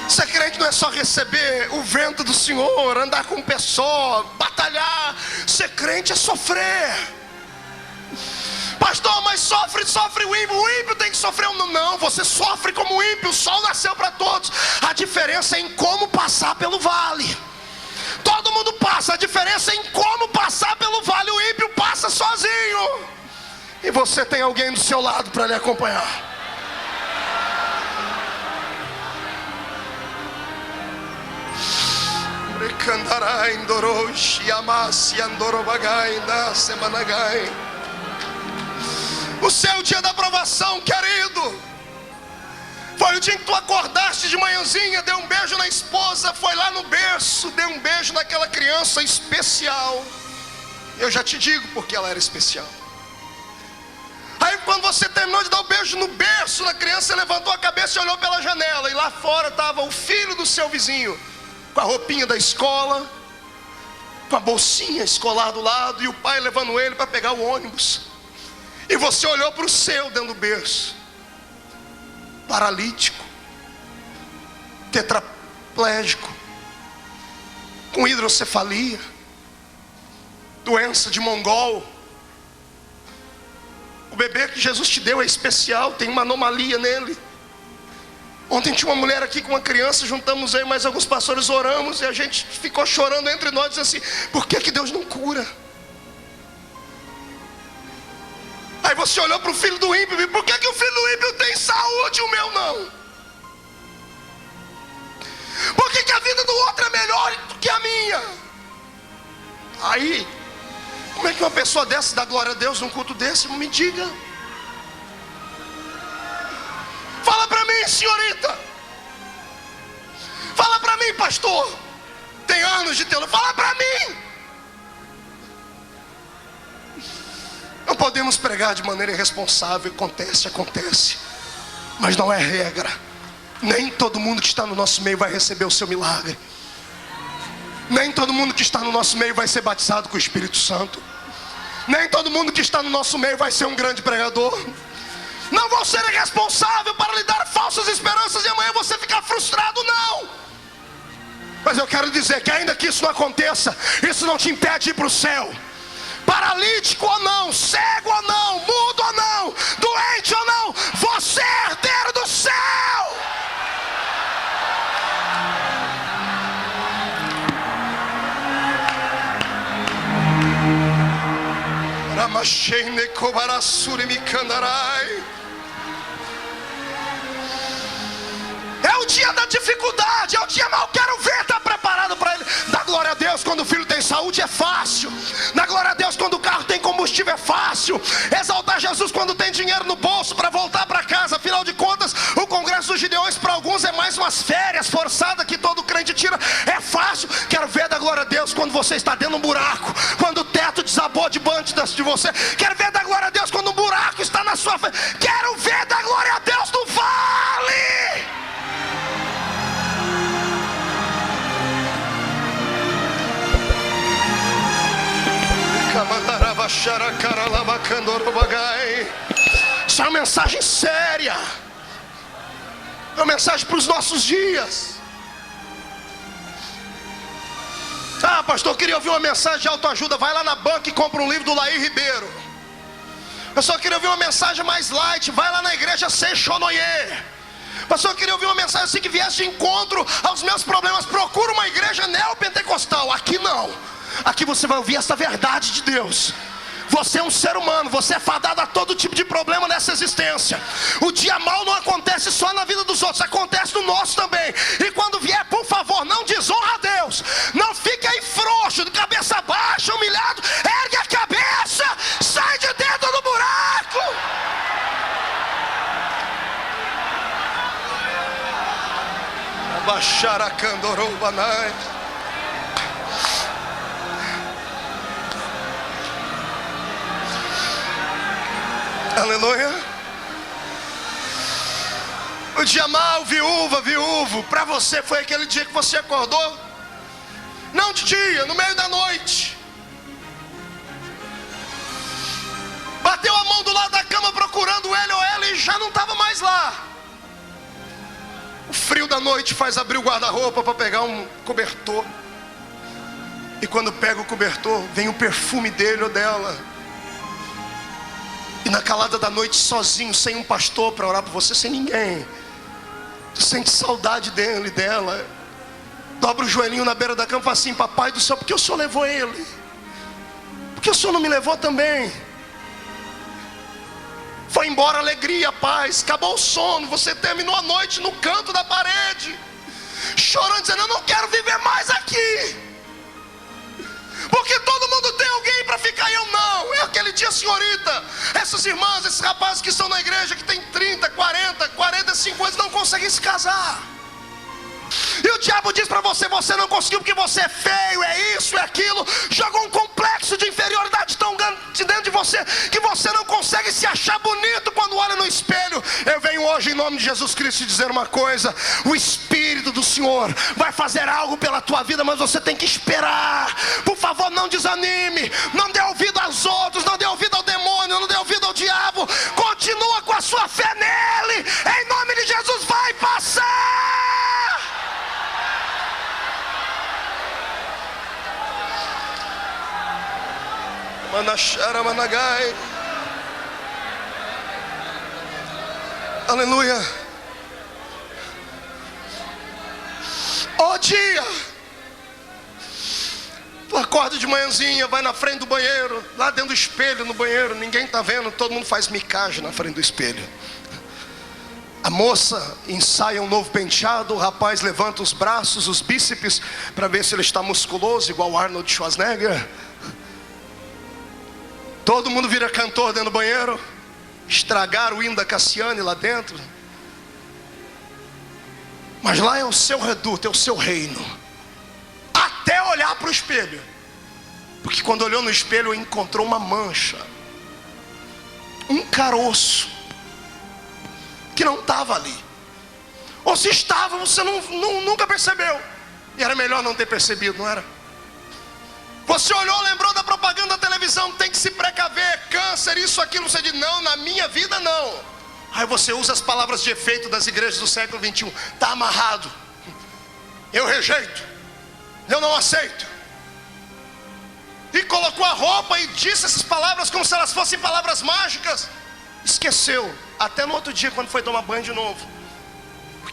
Ser crente não é só receber o vento do Senhor, andar com o pé só, batalhar. Ser crente é sofrer. Pastor, mas sofre o ímpio tem que sofrer. Não, você sofre como o ímpio. O sol nasceu para todos. A diferença é em como passar pelo vale. Todo mundo passa, a diferença é em como passar pelo vale. O ímpio passa sozinho, e você tem alguém do seu lado para lhe acompanhar. O seu dia da aprovação, querido, foi o dia em que tu acordaste de manhãzinha, deu um beijo na esposa, foi lá no berço, deu um beijo naquela criança especial. Eu já te digo porque ela era especial. Aí quando você terminou de dar o beijo no berço na criança, você levantou a cabeça e olhou pela janela, e lá fora estava o filho do seu vizinho, com a roupinha da escola, com a bolsinha escolar do lado, e o pai levando ele para pegar o ônibus. E você olhou para o seu dentro do berço, paralítico, tetraplégico, com hidrocefalia, doença de mongol. O bebê que Jesus te deu é especial, tem uma anomalia nele. Ontem tinha uma mulher aqui com uma criança, juntamos aí mais alguns pastores, oramos, e a gente ficou chorando entre nós, dizendo assim: por que Deus não cura? Aí você olhou para o filho do ímpio: por que o filho do ímpio tem saúde e o meu não? Por que a vida do outro é melhor do que a minha? Aí, como é que uma pessoa dessa dá glória a Deus num culto desse? Me diga. Fala para mim, senhorita. Fala para mim, pastor. Tem anos de teologia. Fala para mim. Não podemos pregar de maneira irresponsável. Acontece. Mas não é regra. Nem todo mundo que está no nosso meio vai receber o seu milagre. Nem todo mundo que está no nosso meio vai ser batizado com o Espírito Santo. Nem todo mundo que está no nosso meio vai ser um grande pregador. Não vou ser irresponsável para lhe dar falsas esperanças e amanhã você ficar frustrado, não. Mas eu quero dizer que ainda que isso não aconteça, isso não te impede de ir para o céu. Paralítico ou não, cego ou não, mudo ou não, doente ou não, você é herdeiro do céu. Ramashene Kobarasuri Mikandarai. É o dia da dificuldade, é o dia mal quero ver, está preparado para ele. Dá glória a Deus quando o filho tem saúde, é fácil. Dá glória a Deus quando o carro tem combustível, é fácil. Exaltar Jesus quando tem dinheiro no bolso para voltar para casa. Afinal de contas, o congresso dos Gideões para alguns é mais umas férias forçadas que todo crente tira. É fácil. Quero ver da glória a Deus quando você está dentro de um buraco, quando o teto desabou diante de você. Quero ver da glória a Deus quando um buraco está na sua frente. Quero ver da glória a Deus no vale. Isso é uma mensagem séria. É uma mensagem para os nossos dias. Ah, pastor, eu queria ouvir uma mensagem de autoajuda. Vai lá na banca e compra um livro do Laí Ribeiro. Pastor, eu queria ouvir uma mensagem mais light. Vai lá na igreja Seixonoye. Pastor, eu queria ouvir uma mensagem assim que viesse de encontro aos meus problemas. Procura uma igreja neopentecostal. Aqui não. Aqui você vai ouvir essa verdade de Deus. Você é um ser humano, você é fadado a todo tipo de problema nessa existência. O dia mal não acontece só na vida dos outros, acontece no nosso também. E quando vier, por favor, não desonra a Deus. Não fique aí frouxo, de cabeça baixa, humilhado. Ergue a cabeça, sai de dentro do buraco. Abaixar a candorobanai. Aleluia. O dia mal, viúvo, para você foi aquele dia que você acordou, não de dia, no meio da noite, bateu a mão do lado da cama procurando ele ou ela e já não estava mais lá. O frio da noite faz abrir o guarda-roupa para pegar um cobertor, e quando pega o cobertor, vem o perfume dele ou dela. E na calada da noite, sozinho, sem um pastor para orar por você, sem ninguém, tu sente saudade dele, dela. Dobra o joelhinho na beira da cama e fala assim: papai do céu, por que o senhor levou ele? Por que o senhor não me levou também? Foi embora a alegria, a paz, acabou o sono. Você terminou a noite no canto da parede, chorando, dizendo: eu não quero viver mais aqui, porque todo mundo tem alguém para ficar e eu não. É aquele dia, senhorita, essas irmãs, esses rapazes que estão na igreja, que tem 30, 40, 45 anos, não conseguem se casar. E o diabo diz para você: você não conseguiu porque você é feio, é isso, é aquilo. Jogou um complexo de inferioridade tão grande dentro de você, que você não consegue se achar bonito quando olha no espelho. Eu venho hoje em nome de Jesus Cristo dizer uma coisa: o Espírito do Senhor vai fazer algo pela tua vida, mas você tem que esperar. Por favor, não desanime, não dê ouvido aos outros, não dê ouvido ao demônio, não dê ouvido ao diabo. Continua com a sua fé nele, em nome de Jesus. Vai passar. Manachara Managai. Aleluia. Ó dia, tu acorda de manhãzinha, vai na frente do banheiro, lá dentro do espelho, no banheiro, ninguém está vendo, todo mundo faz micagem na frente do espelho. A moça ensaia um novo penteado, o rapaz levanta os braços, os bíceps, para ver se ele está musculoso, igual Arnold Schwarzenegger. Todo mundo vira cantor dentro do banheiro. Estragaram o hino da Cassiane lá dentro. Mas lá é o seu reduto, é o seu reino. Até olhar para o espelho. Porque quando olhou no espelho, encontrou uma mancha, um caroço, que não estava ali. Ou se estava, você nunca percebeu. E era melhor não ter percebido, não era? Você olhou, lembrou da propaganda da televisão: tem que se precaver, câncer, isso, aquilo. Você diz: não, na minha vida não. Aí você usa as palavras de efeito das igrejas do século 21. Está amarrado, eu rejeito, eu não aceito. E colocou a roupa e disse essas palavras como se elas fossem palavras mágicas. Esqueceu, até no outro dia, quando foi tomar banho de novo.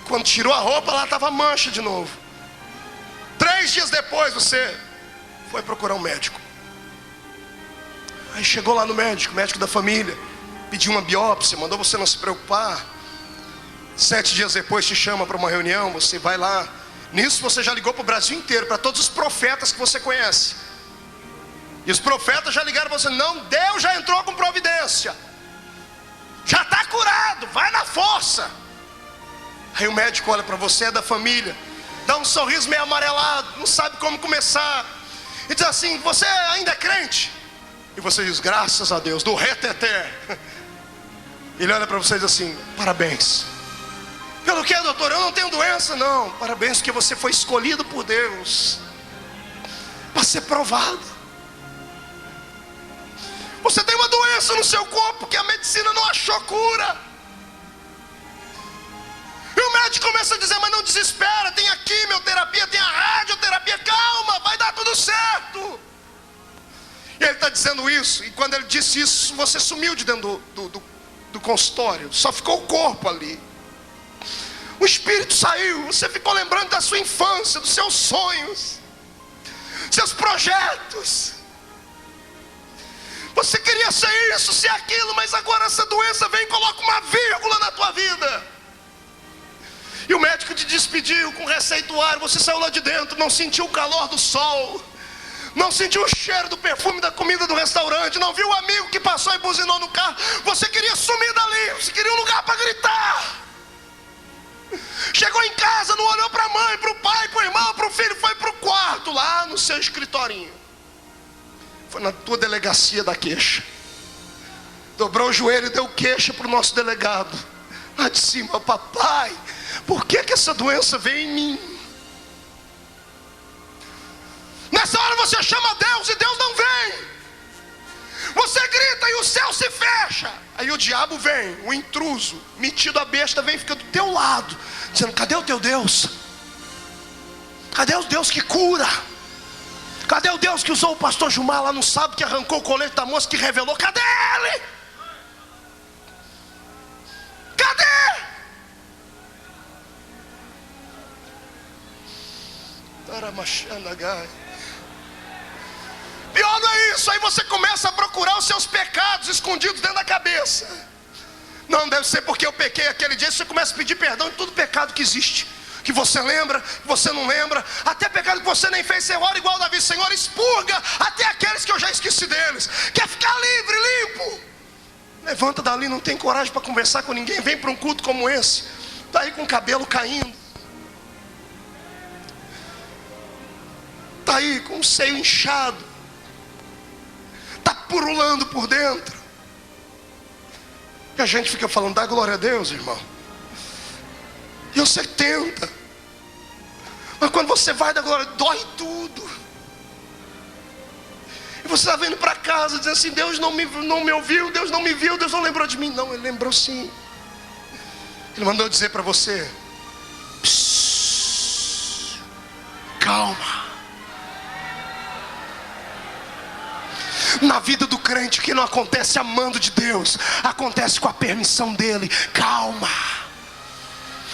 Quando tirou a roupa, lá estava a mancha de novo. 3 dias depois você foi procurar um médico. Aí chegou lá no médico da família, pediu uma biópsia, mandou você não se preocupar. 7 dias depois te chama para uma reunião, você vai lá. Nisso você já ligou para o Brasil inteiro, para todos os profetas que você conhece. E os profetas já ligaram para você: não, Deus já entrou com providência, já está curado, vai na força. Aí o médico olha para você, é da família, dá um sorriso meio amarelado, não sabe como começar, e diz assim: você ainda é crente? E você diz, graças a Deus, do reteté. Ele olha para você e diz assim, parabéns. Pelo que, doutor? Eu não tenho doença. Não, parabéns, porque você foi escolhido por Deus para ser provado. Você tem uma doença no seu corpo que a medicina não achou cura. E o médico começa a dizer, mas não desespera, tem a quimioterapia, tem a radioterapia, calma, vai dar tudo certo. E ele está dizendo isso, e quando ele disse isso, você sumiu de dentro do consultório, só ficou o corpo ali. O espírito saiu, você ficou lembrando da sua infância, dos seus sonhos, seus projetos. Você queria ser isso, ser aquilo, mas agora essa doença vem e coloca uma vírgula na tua vida. E o médico te despediu com receituário, você saiu lá de dentro, não sentiu o calor do sol, não sentiu o cheiro do perfume da comida do restaurante, não viu o amigo que passou e buzinou no carro. Você queria sumir dali, você queria um lugar para gritar. Chegou em casa, não olhou para a mãe, para o pai, para o irmão, para o filho, foi para o quarto, lá no seu escritorinho. Foi na tua delegacia da queixa. Dobrou o joelho e deu queixa para o nosso delegado. Lá de cima, papai, por que essa doença veio em mim? Nessa hora você chama Deus e Deus não vem. Você grita e o céu se fecha. Aí o diabo vem, o intruso, metido a besta, vem e fica do teu lado, dizendo, cadê o teu Deus? Cadê o Deus que cura? Cadê o Deus que usou o pastor Gilmar lá no sábado, que arrancou o colete da moça, que revelou? Cadê ele? Cadê? Pior não é isso, aí você começa a procurar os seus pecados escondidos dentro da cabeça. Não, deve ser porque eu pequei aquele dia. Você começa a pedir perdão de todo pecado que existe, que você lembra, que você não lembra, até pecado que você nem fez. Você ora igual Davi, Senhor, expurga até aqueles que eu já esqueci deles. Quer ficar livre, limpo? Levanta dali, não tem coragem para conversar com ninguém. Vem para um culto como esse, está aí com o cabelo caindo, está aí com o seio inchado, está purulando por dentro. E a gente fica falando, dá glória a Deus, irmão. E você tenta, mas quando você vai dar glória, dói tudo. E você está vindo para casa dizendo assim, Deus não me ouviu, Deus não me viu, Deus não lembrou de mim. Não, Ele lembrou sim. Ele mandou dizer para você, calma. Na vida do crente, o que não acontece amando de Deus, acontece com a permissão dele. Calma.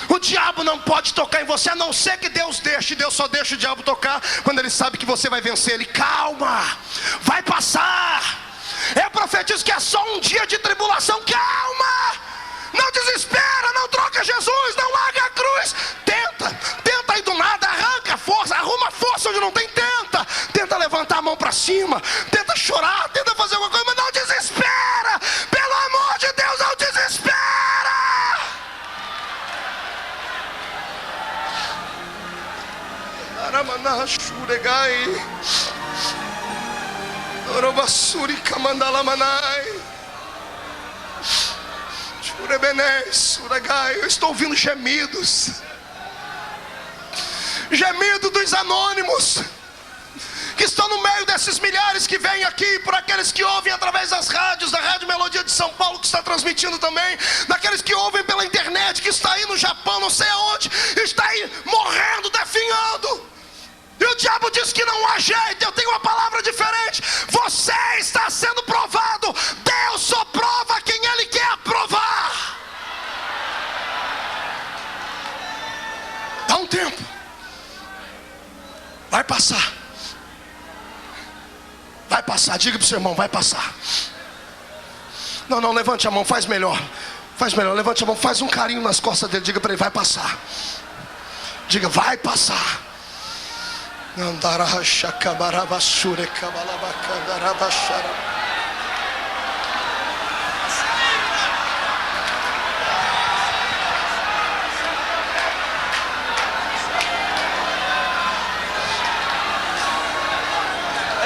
O diabo não pode tocar em você, a não ser que Deus deixe. Deus só deixa o diabo tocar quando ele sabe que você vai vencer ele. Calma, vai passar. Eu profetizo que é só um dia de tribulação. Calma, não desespera, não troca Jesus, não larga a cruz. Tenta aí do nada, arranca a força, arruma força onde não tem. Tenta levantar a mão para cima, tenta chorar, tenta fazer alguma coisa, mas não desespera. Pelo amor de Deus, não desespera. Eu estou ouvindo gemidos. Gemido dos anônimos que estão no meio desses milhares que vêm aqui, por aqueles que ouvem através das rádios, da Rádio Melodia de São Paulo, que está transmitindo também, daqueles que ouvem pela internet, que está aí no Japão, não sei aonde, está aí morrendo, definhando. E o diabo diz que não há jeito. Eu tenho uma palavra diferente. Você está sendo provado. Deus só prova quem Ele quer aprovar. Dá um tempo. Vai passar. Vai passar, diga para o seu irmão, vai passar. Não, levante a mão, faz melhor. Levante a mão, faz um carinho nas costas dele. Diga para ele, vai passar. Diga, vai passar. Vai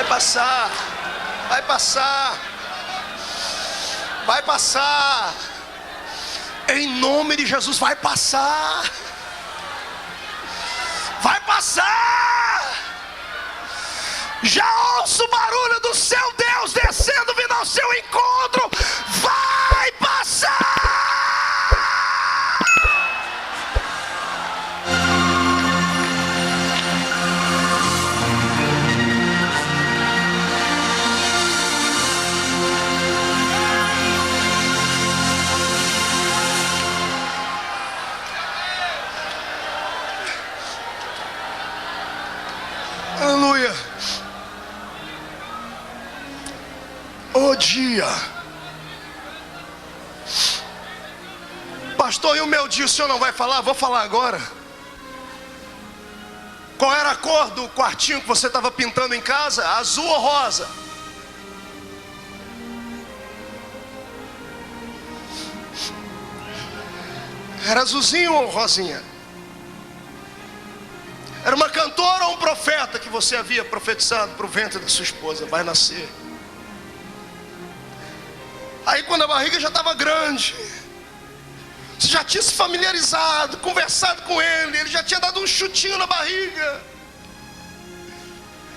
passar. Vai passar. Vai passar. Em nome de Jesus, vai passar. Vai passar. Já ouço o barulho do seu Deus descendo, vindo ao seu encontro. Vai passar. Aleluia. O dia. Pastor, e o meu dia o senhor não vai falar? Vou falar agora. Qual era a cor do quartinho que você estava pintando em casa? Azul ou rosa? Era azulzinho ou rosinha? Era uma cantora ou um profeta que você havia profetizado para o ventre da sua esposa? Vai nascer. Aí quando a barriga já estava grande, você já tinha se familiarizado, conversado com ele já tinha dado um chutinho na barriga.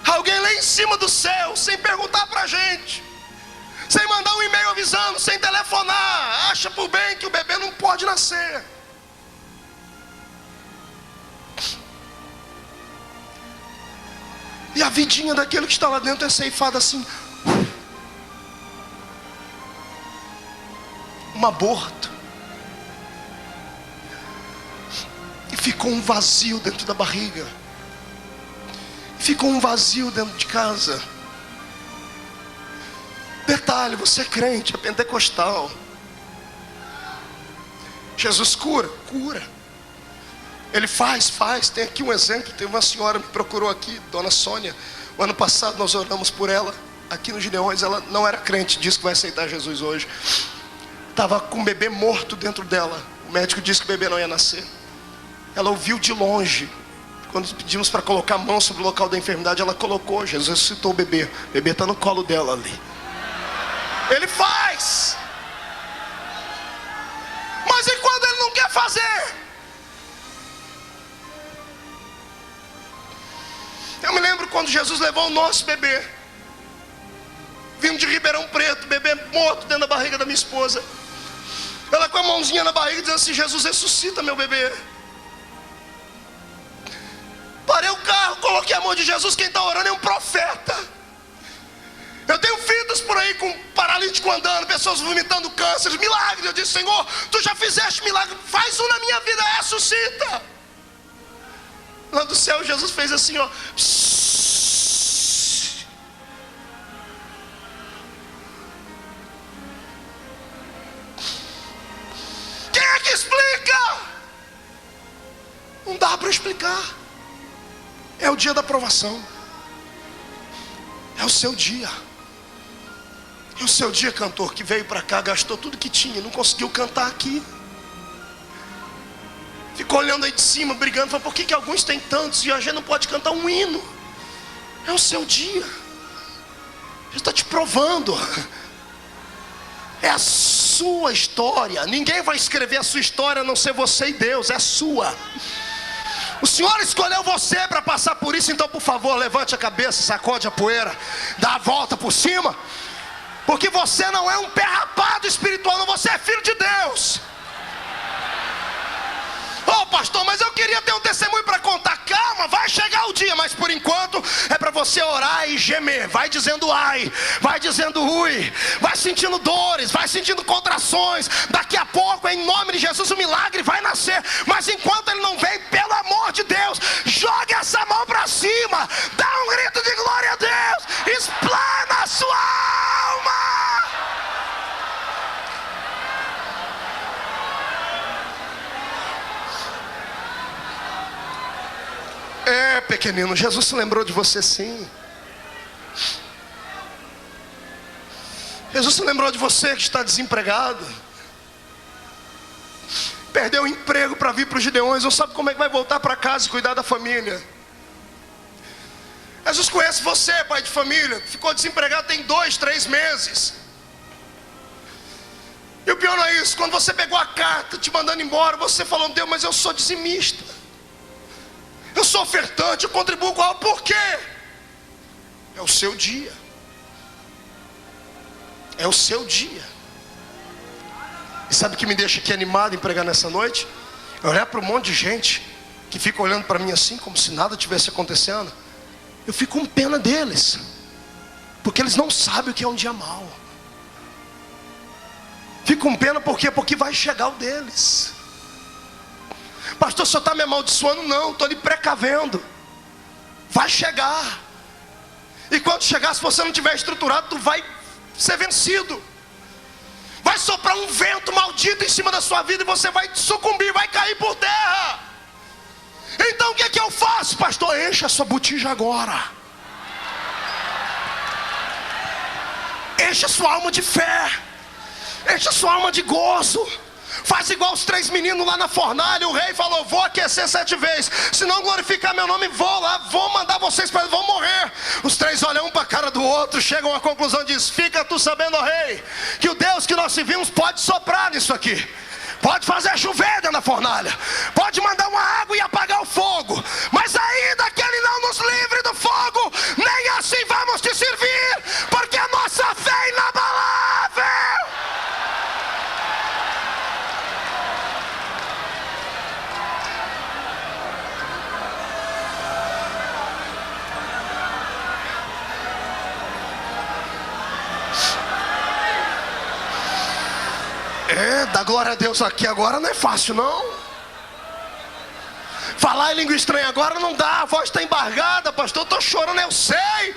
Alguém lá em cima do céu, sem perguntar para a gente, sem mandar um e-mail avisando, sem telefonar, acha por bem que o bebê não pode nascer. E a vidinha daquele que está lá dentro é ceifada assim. Um aborto. E ficou um vazio dentro da barriga. Ficou um vazio dentro de casa. Detalhe, você é crente, é pentecostal. Jesus cura? Cura. Ele faz. Tem aqui um exemplo. Tem uma senhora que me procurou aqui, Dona Sônia. O ano passado nós oramos por ela aqui no Gideões. Ela não era crente, disse que vai aceitar Jesus hoje. Estava com um bebê morto dentro dela. O médico disse que o bebê não ia nascer. Ela ouviu de longe. Quando pedimos para colocar a mão sobre o local da enfermidade, ela colocou. Jesus ressuscitou o bebê. O bebê está no colo dela ali. Ele faz. Mas e quando ele não quer fazer? Eu me lembro quando Jesus levou o nosso bebê, vindo de Ribeirão Preto, bebê morto dentro da barriga da minha esposa. Ela com a mãozinha na barriga dizendo assim: Jesus, ressuscita meu bebê. Parei o carro, coloquei a mão de Jesus. Quem está orando é um profeta. Eu tenho fitas por aí com paralítico andando, pessoas vomitando câncer, milagres. Eu disse: Senhor, tu já fizeste milagre, faz um na minha vida, ressuscita. Lá do céu Jesus fez assim, ó. Quem é que explica? Não dá para explicar. É o dia da aprovação. É o seu dia. É o seu dia, cantor, que veio para cá, gastou tudo que tinha, não conseguiu cantar aqui. Ficou olhando aí de cima, brigando, falou: por que alguns têm tantos e a gente não pode cantar um hino? É o seu dia. Jesus está te provando. É a sua história. Ninguém vai escrever a sua história a não ser você e Deus. É a sua. O Senhor escolheu você para passar por isso. Então, por favor, levante a cabeça, sacode a poeira, dá a volta por cima. Porque você não é um pé rapado espiritual, não. Você é filho de Deus. Oh, pastor, mas eu queria ter um testemunho para contar. Calma, vai chegar o dia. Mas por enquanto é para você orar e gemer. Vai dizendo ai, vai dizendo ui, vai sentindo dores, vai sentindo contrações. Daqui a pouco, em nome de Jesus, o milagre vai nascer. Mas enquanto ele não vem, pelo amor de Deus, jogue essa mão para cima, dá um grito de glória a Deus, explana a sua alma. É, pequenino, Jesus se lembrou de você sim. Jesus se lembrou de você que está desempregado, perdeu o emprego para vir para os Gideões, não sabe como é que vai voltar para casa e cuidar da família. Jesus conhece você, pai de família, ficou desempregado tem 2, 3 meses. E o pior não é isso, quando você pegou a carta te mandando embora, você falou: Deus, mas eu sou dizimista, eu sou ofertante, eu contribuo com algo. Por quê? É o seu dia. É o seu dia. E sabe o que me deixa aqui animado em pregar nessa noite? Eu olhar para um monte de gente que fica olhando para mim assim, como se nada tivesse acontecendo. Eu fico com pena deles, porque eles não sabem o que é um dia mau. Fico com pena porque vai chegar o deles. Pastor, o senhor está me amaldiçoando? Não, estou lhe precavendo. Vai chegar. E quando chegar, se você não tiver estruturado, tu vai ser vencido. Vai soprar um vento maldito em cima da sua vida e você vai sucumbir, vai cair por terra. Então o que é que eu faço, pastor? Encha a sua botija agora. Encha a sua alma de fé. Encha a sua alma de gozo. Faz igual os 3 meninos lá na fornalha. O rei falou: vou aquecer 7 vezes, se não glorificar meu nome, vou lá, vou mandar vocês para, vão morrer. Os 3 olham um para a cara do outro, chegam à conclusão e dizem: fica tu sabendo, ó rei, que o Deus que nós servimos pode soprar nisso aqui, pode fazer chover dentro da fornalha, pode mandar uma água e apagar o fogo, mas ainda que Ele não nos livre do fogo, nem assim vamos te servir, porque a nossa fé é inabalável. Dar glória a Deus aqui agora não é fácil não. Falar em língua estranha agora não dá, a voz está embargada. Pastor, eu estou chorando, eu sei.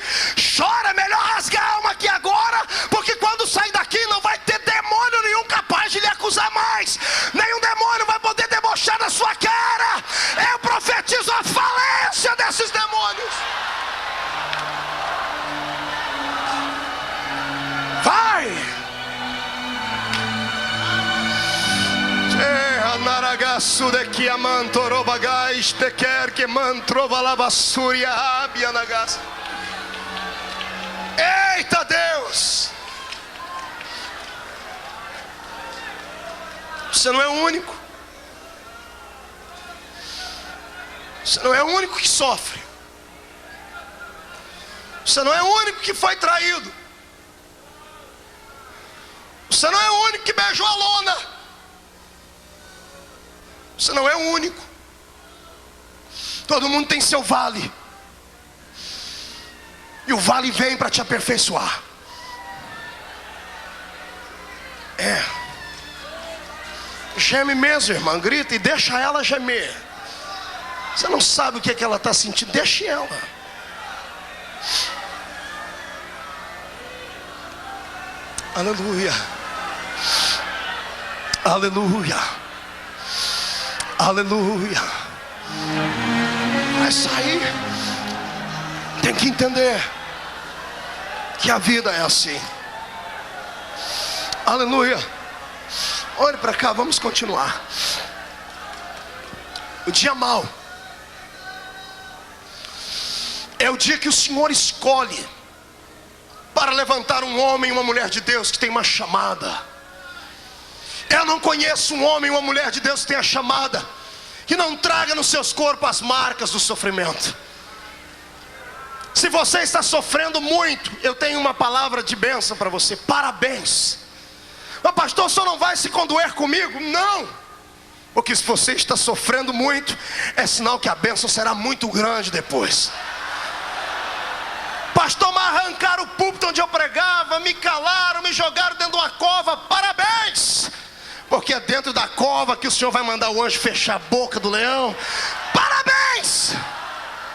Chora, é melhor rasgar a alma aqui agora, porque quando sair daqui não vai ter demônio nenhum capaz de lhe acusar mais. Nenhum demônio vai poder debochar da sua cara. Eu profetizo a falência desses demônios. Vai! Eita Deus! Você não é o único. Você não é o único que sofre. Você não é o único que foi traído. Você não é o único que beijou a lona. Você não é o único. Todo mundo tem seu vale. E o vale vem para te aperfeiçoar. Geme mesmo, irmã. Grita e deixa ela gemer. Você não sabe o que é que ela está sentindo. Deixe ela. Aleluia. Aleluia. Aleluia. Vai sair. Tem que entender que a vida é assim. Aleluia. Olhe para cá, vamos continuar. O dia mau é o dia que o Senhor escolhe para levantar um homem e uma mulher de Deus que tem uma chamada. Eu não conheço um homem e uma mulher de Deus que tenha chamada, que não traga nos seus corpos as marcas do sofrimento. Se você está sofrendo muito, eu tenho uma palavra de bênção para você. Parabéns. Mas pastor, o senhor não vai se condoer comigo? Não. Porque se você está sofrendo muito, é sinal que a bênção será muito grande depois. Pastor, me arrancaram o púlpito onde eu pregava, me calaram, me jogaram dentro de uma cova. Parabéns. Porque é dentro da cova que o Senhor vai mandar o anjo fechar a boca do leão. Parabéns.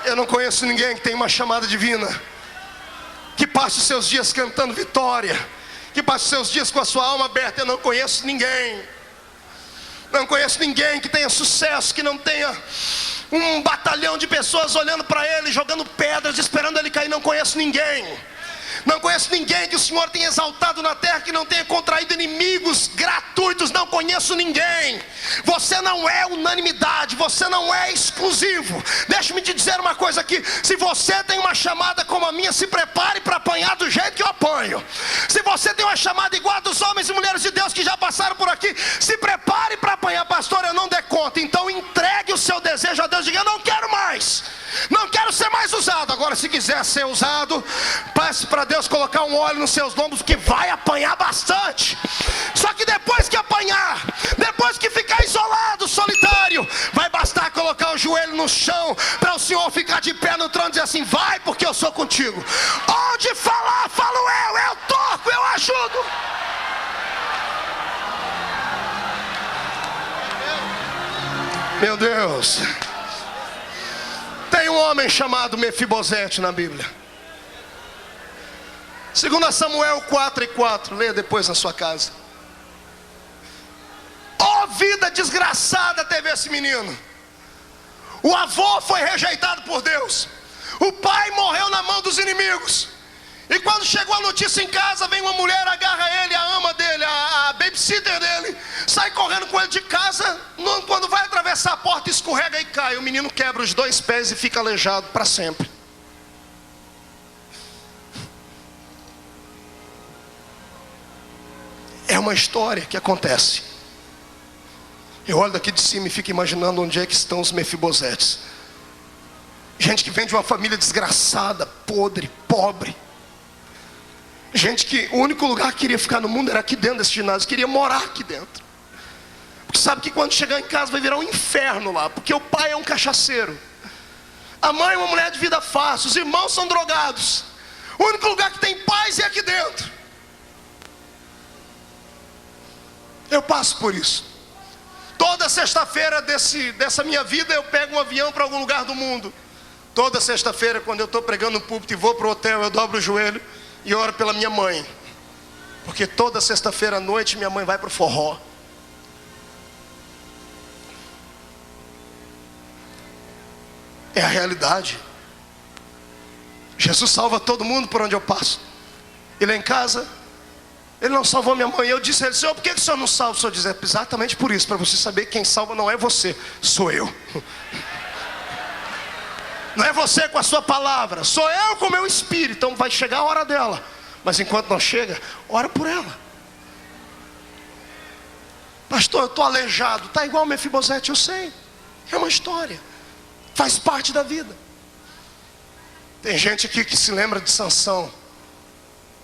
Eu não conheço ninguém que tenha uma chamada divina, que passe os seus dias cantando vitória, que passe os seus dias com a sua alma aberta. Eu não conheço ninguém. Não conheço ninguém que tenha sucesso, que não tenha um batalhão de pessoas olhando para ele, jogando pedras, esperando ele cair. Não conheço ninguém. Não conheço ninguém que o Senhor tenha exaltado na terra que não tenha contraído inimigos gratuitos. Não conheço ninguém. Você não é unanimidade, você não é exclusivo. Deixa-me te dizer uma coisa aqui: se você tem uma chamada como a minha, se prepare para apanhar do jeito que eu apanho. Se você tem uma chamada igual a dos homens e mulheres de Deus que já passaram por aqui, se prepare para apanhar. Pastor, eu não dei conta. Então entregue o seu desejo a Deus. Diga: eu não quero mais, não quero ser mais usado. Agora, se quiser ser usado, passe para Deus colocar um óleo nos seus lombos, que vai apanhar bastante. Só que depois que apanhar, depois que ficar isolado, solitário, vai bastar colocar o joelho no chão para o Senhor ficar de pé no trono e dizer assim: vai, porque eu sou contigo. Onde falar, falo eu toco, eu ajudo. Meu Deus. Tem um homem chamado Mefibosete na Bíblia. 2 Samuel 4:4. Leia depois na sua casa. Oh, vida desgraçada teve esse menino. O avô foi rejeitado por Deus. O pai morreu na mão dos inimigos. E quando chegou a notícia em casa, vem uma mulher, agarra ele, a ama dele, a babysitter dele, sai correndo com ele de casa. Quando vai atravessar a porta, escorrega e cai. O menino quebra os 2 pés e fica aleijado para sempre. É uma história que acontece. Eu olho daqui de cima e fico imaginando onde é que estão os Mefibosetes. Gente que vem de uma família desgraçada, podre, pobre. Gente que o único lugar que queria ficar no mundo era aqui dentro desse ginásio, queria morar aqui dentro. Porque sabe que quando chegar em casa vai virar um inferno lá, porque o pai é um cachaceiro, a mãe é uma mulher de vida fácil, os irmãos são drogados. O único lugar que tem paz é aqui dentro. Eu passo por isso. Toda sexta-feira dessa minha vida eu pego um avião para algum lugar do mundo. Toda sexta-feira, quando eu estou pregando no púlpito e vou para o hotel, eu dobro o joelho e oro pela minha mãe. Porque toda sexta-feira à noite minha mãe vai para o forró. É a realidade. Jesus salva todo mundo por onde eu passo. E lá em casa, Ele não salvou minha mãe. Eu disse a Ele: Senhor, por que o Senhor não salva? O Senhor diz: é exatamente por isso, para você saber que quem salva não é você, sou eu. Não é você com a sua palavra, sou eu com o meu espírito. Então vai chegar a hora dela. Mas enquanto não chega, ora por ela. Pastor, eu estou aleijado. Está igual o Mefibosete, eu sei. É uma história, faz parte da vida. Tem gente aqui que se lembra de Sansão.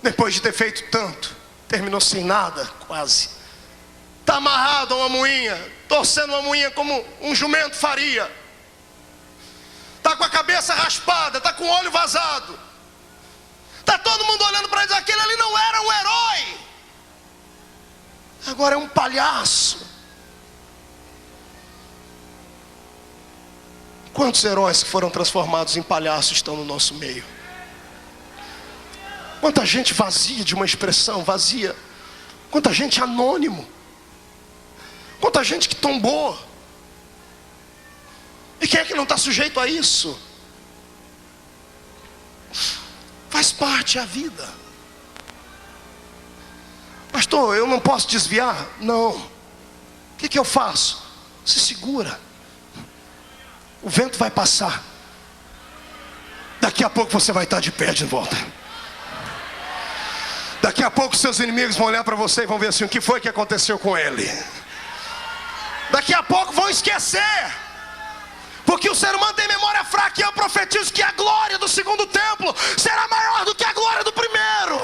Depois de ter feito tanto, terminou sem nada, quase. Está amarrado a uma moinha, torcendo uma moinha como um jumento faria. Está com a cabeça raspada, está com o olho vazado. Está todo mundo olhando para ele e diz: aquele ali não era um herói, agora é um palhaço. Quantos heróis que foram transformados em palhaços estão no nosso meio? Quanta gente vazia de uma expressão, vazia. Quanta gente anônimo. Quanta gente que tombou. E quem é que não está sujeito a isso? Faz parte da vida. Pastor, eu não posso desviar? Não. O que eu faço? Se segura. O vento vai passar. Daqui a pouco você vai estar de pé de volta. Daqui a pouco seus inimigos vão olhar para você e vão ver assim: o que foi que aconteceu com ele? Daqui a pouco vão esquecer. Porque o ser humano tem memória fraca. E eu profetizo que a glória do segundo templo será maior do que a glória do primeiro.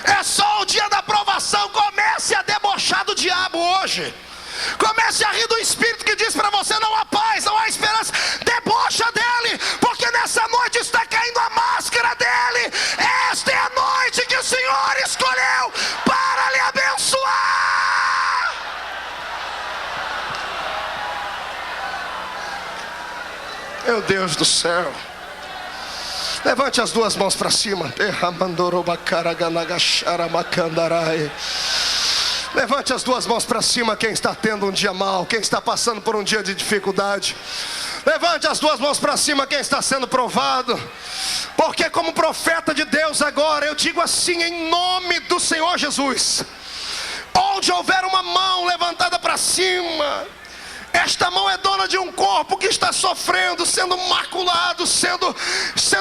É só o dia da provação. Comece a debochar do diabo hoje. Comece a rir do espírito que diz para você: não há paz, não há esperança. Debocha dele, porque nessa noite está caindo a máscara dele. Esta é a noite que o Senhor escolheu para lhe abençoar. Meu Deus do céu. Levante as duas mãos para cima. Levante as duas mãos para cima quem está tendo um dia mau, quem está passando por um dia de dificuldade. Levante as duas mãos para cima quem está sendo provado. Porque como profeta de Deus agora, eu digo assim em nome do Senhor Jesus: onde houver uma mão levantada para cima, esta mão é dona de um corpo que está sofrendo, sendo maculado, sendo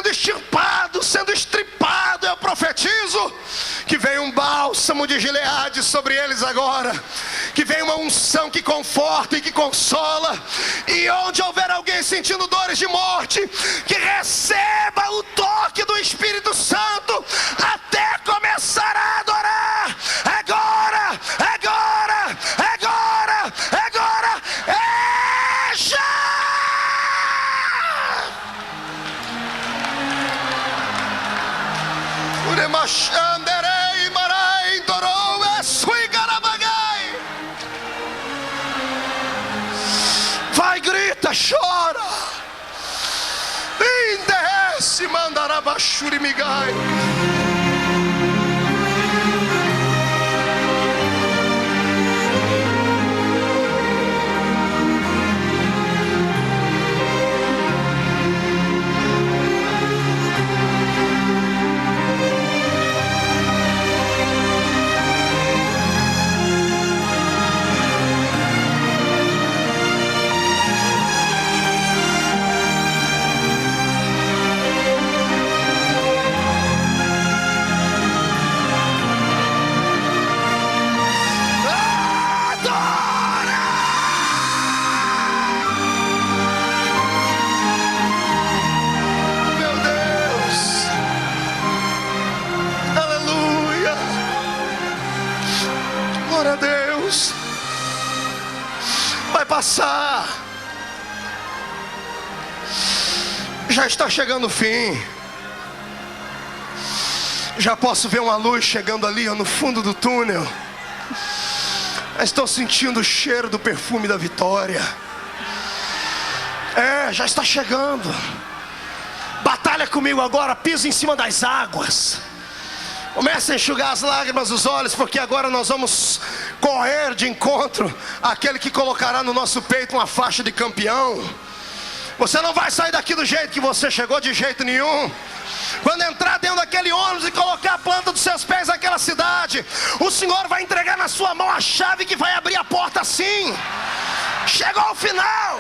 extirpado, sendo estripado. Eu profetizo que vem um bálsamo de Gileade sobre eles agora, que vem uma unção que conforta e que consola. E onde houver alguém sentindo dores de morte, que receba o toque do Espírito Santo até começar a adorar. Agora, agora, agora, agora, já! Uremachanderei marai dorou esui garabagai. Vai, grita, chora. Inderece mandarabachurimigai. Passar, já está chegando o fim. Já posso ver uma luz chegando ali no fundo do túnel. Estou sentindo o cheiro do perfume da vitória. Já está chegando. Batalha comigo agora, pisa em cima das águas. Comece a enxugar as lágrimas dos olhos, porque agora nós vamos correr de encontro àquele que colocará no nosso peito uma faixa de campeão. Você não vai sair daqui do jeito que você chegou, de jeito nenhum. Quando entrar dentro daquele ônibus e colocar a planta dos seus pés naquela cidade, o Senhor vai entregar na sua mão a chave que vai abrir a porta assim. Chegou ao final.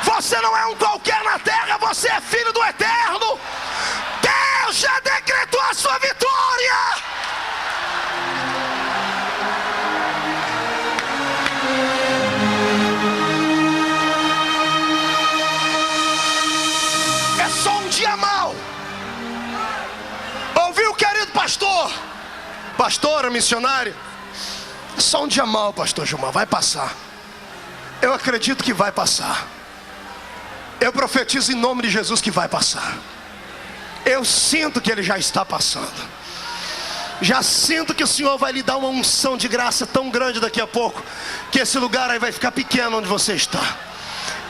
Você não é um qualquer na terra, você é filho do Eterno. Deus já decretou a sua vitória. É só um dia mau. Ouviu, querido pastor? Pastora, missionária? É só um dia mau, pastor Gilmar, vai passar. Eu acredito que vai passar. Eu profetizo em nome de Jesus que vai passar. Eu sinto que ele já está passando. Já sinto que o Senhor vai lhe dar uma unção de graça tão grande daqui a pouco, que esse lugar aí vai ficar pequeno onde você está.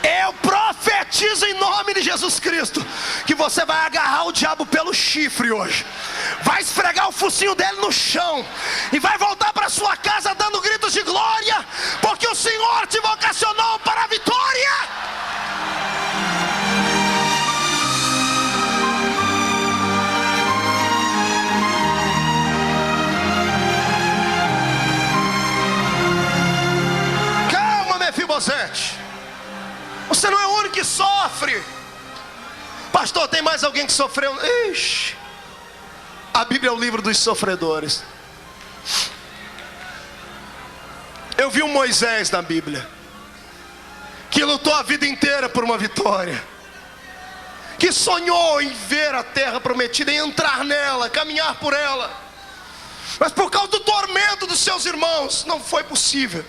Eu profetizo em nome de Jesus Cristo que você vai agarrar o diabo pelo chifre hoje, vai esfregar o focinho dele no chão e vai voltar para sua casa dando gritos de glória, porque o Senhor te vocacionou para a vitória. Mefibosete, você não é o único que sofre. Pastor, tem mais alguém que sofreu? Ixi, a Bíblia é o livro dos sofredores. Eu vi um Moisés na Bíblia que lutou a vida inteira por uma vitória, que sonhou em ver a terra prometida, em entrar nela, caminhar por ela, mas por causa do tormento dos seus irmãos não foi possível.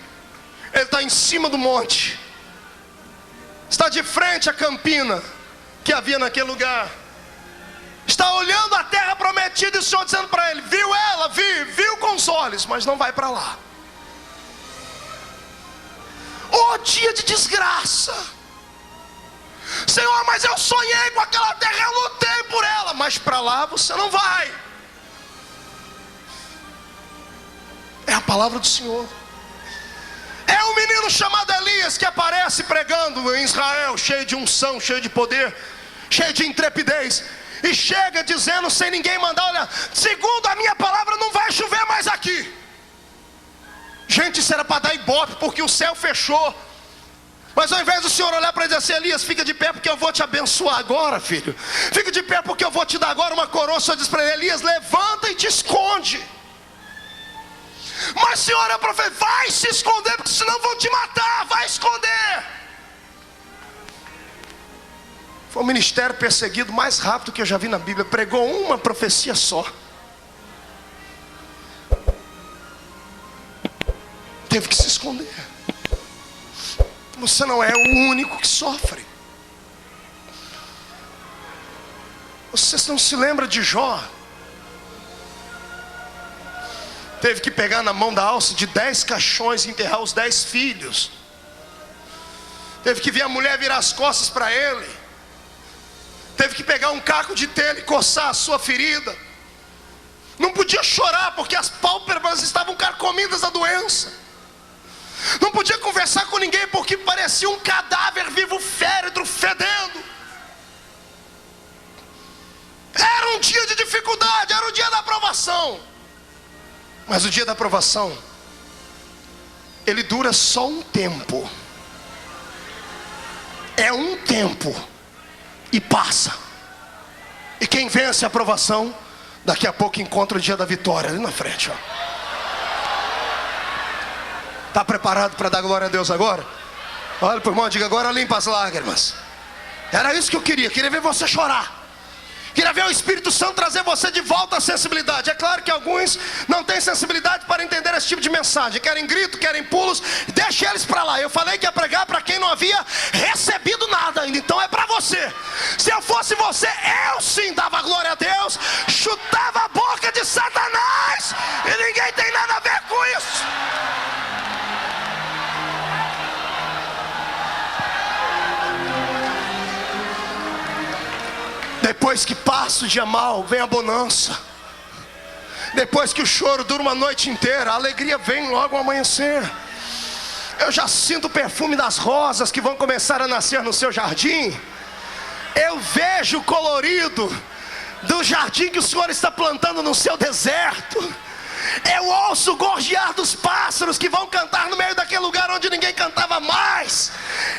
Ele está em cima do monte, está de frente à campina que havia naquele lugar, está olhando a terra prometida, e o Senhor dizendo para ele: viu ela? Viu com os olhos, mas não vai para lá. Oh, dia de desgraça. Senhor, mas eu sonhei com aquela terra, eu lutei por ela, mas para lá você não vai. É a palavra do Senhor. É um menino chamado Elias que aparece pregando em Israel, cheio de unção, cheio de poder, cheio de intrepidez, e chega dizendo sem ninguém mandar: olha, segundo a minha palavra não vai chover mais aqui. Gente, isso era para dar ibope, porque o céu fechou. Mas ao invés do Senhor olhar para ele e dizer assim: Elias, fica de pé porque eu vou te abençoar agora, filho. Fica de pé porque eu vou te dar agora uma coroa. O Senhor diz para ele: Elias, levanta e te esconde. Mas Senhor, é profeta, vai se esconder, porque senão vão te matar. Vai esconder. Foi o ministério perseguido mais rápido que eu já vi na Bíblia. Pregou uma profecia só. Teve que se esconder. Você não é o único que sofre. Vocês não se lembram de Jó? Teve que pegar na mão da alça de 10 caixões e enterrar os 10 filhos. Teve que ver a mulher virar as costas para ele. Teve que pegar um caco de telha e coçar a sua ferida. Não podia chorar porque as pálpebras estavam carcomidas da doença. Não podia conversar com ninguém porque parecia um cadáver vivo, féretro, fedendo. Era um dia de dificuldade, era o dia da aprovação. Mas o dia da aprovação, ele dura só um tempo. É um tempo e passa. E quem vence a aprovação, daqui a pouco encontra o dia da vitória ali na frente, ó. Está preparado para dar glória a Deus agora? Olha para o irmão e diga: agora limpa as lágrimas. Era isso que eu queria ver você chorar. Queria ver o Espírito Santo trazer você de volta à sensibilidade. É claro que alguns não têm sensibilidade para entender esse tipo de mensagem. Querem grito, querem pulos. Deixa eles para lá. Eu falei que ia pregar para quem não havia recebido nada ainda. Então é para você. Se eu fosse você, eu sim dava glória a Deus, chutava a boca de Satanás, e ninguém tem nada a ver com isso. Depois que passa o dia mal, vem a bonança. Depois que o choro dura uma noite inteira, a alegria vem logo ao amanhecer. Eu já sinto o perfume das rosas que vão começar a nascer no seu jardim. Eu vejo o colorido do jardim que o Senhor está plantando no seu deserto. Eu ouço o gorjear dos pássaros que vão cantar no meio daquele lugar onde ninguém cantava mais.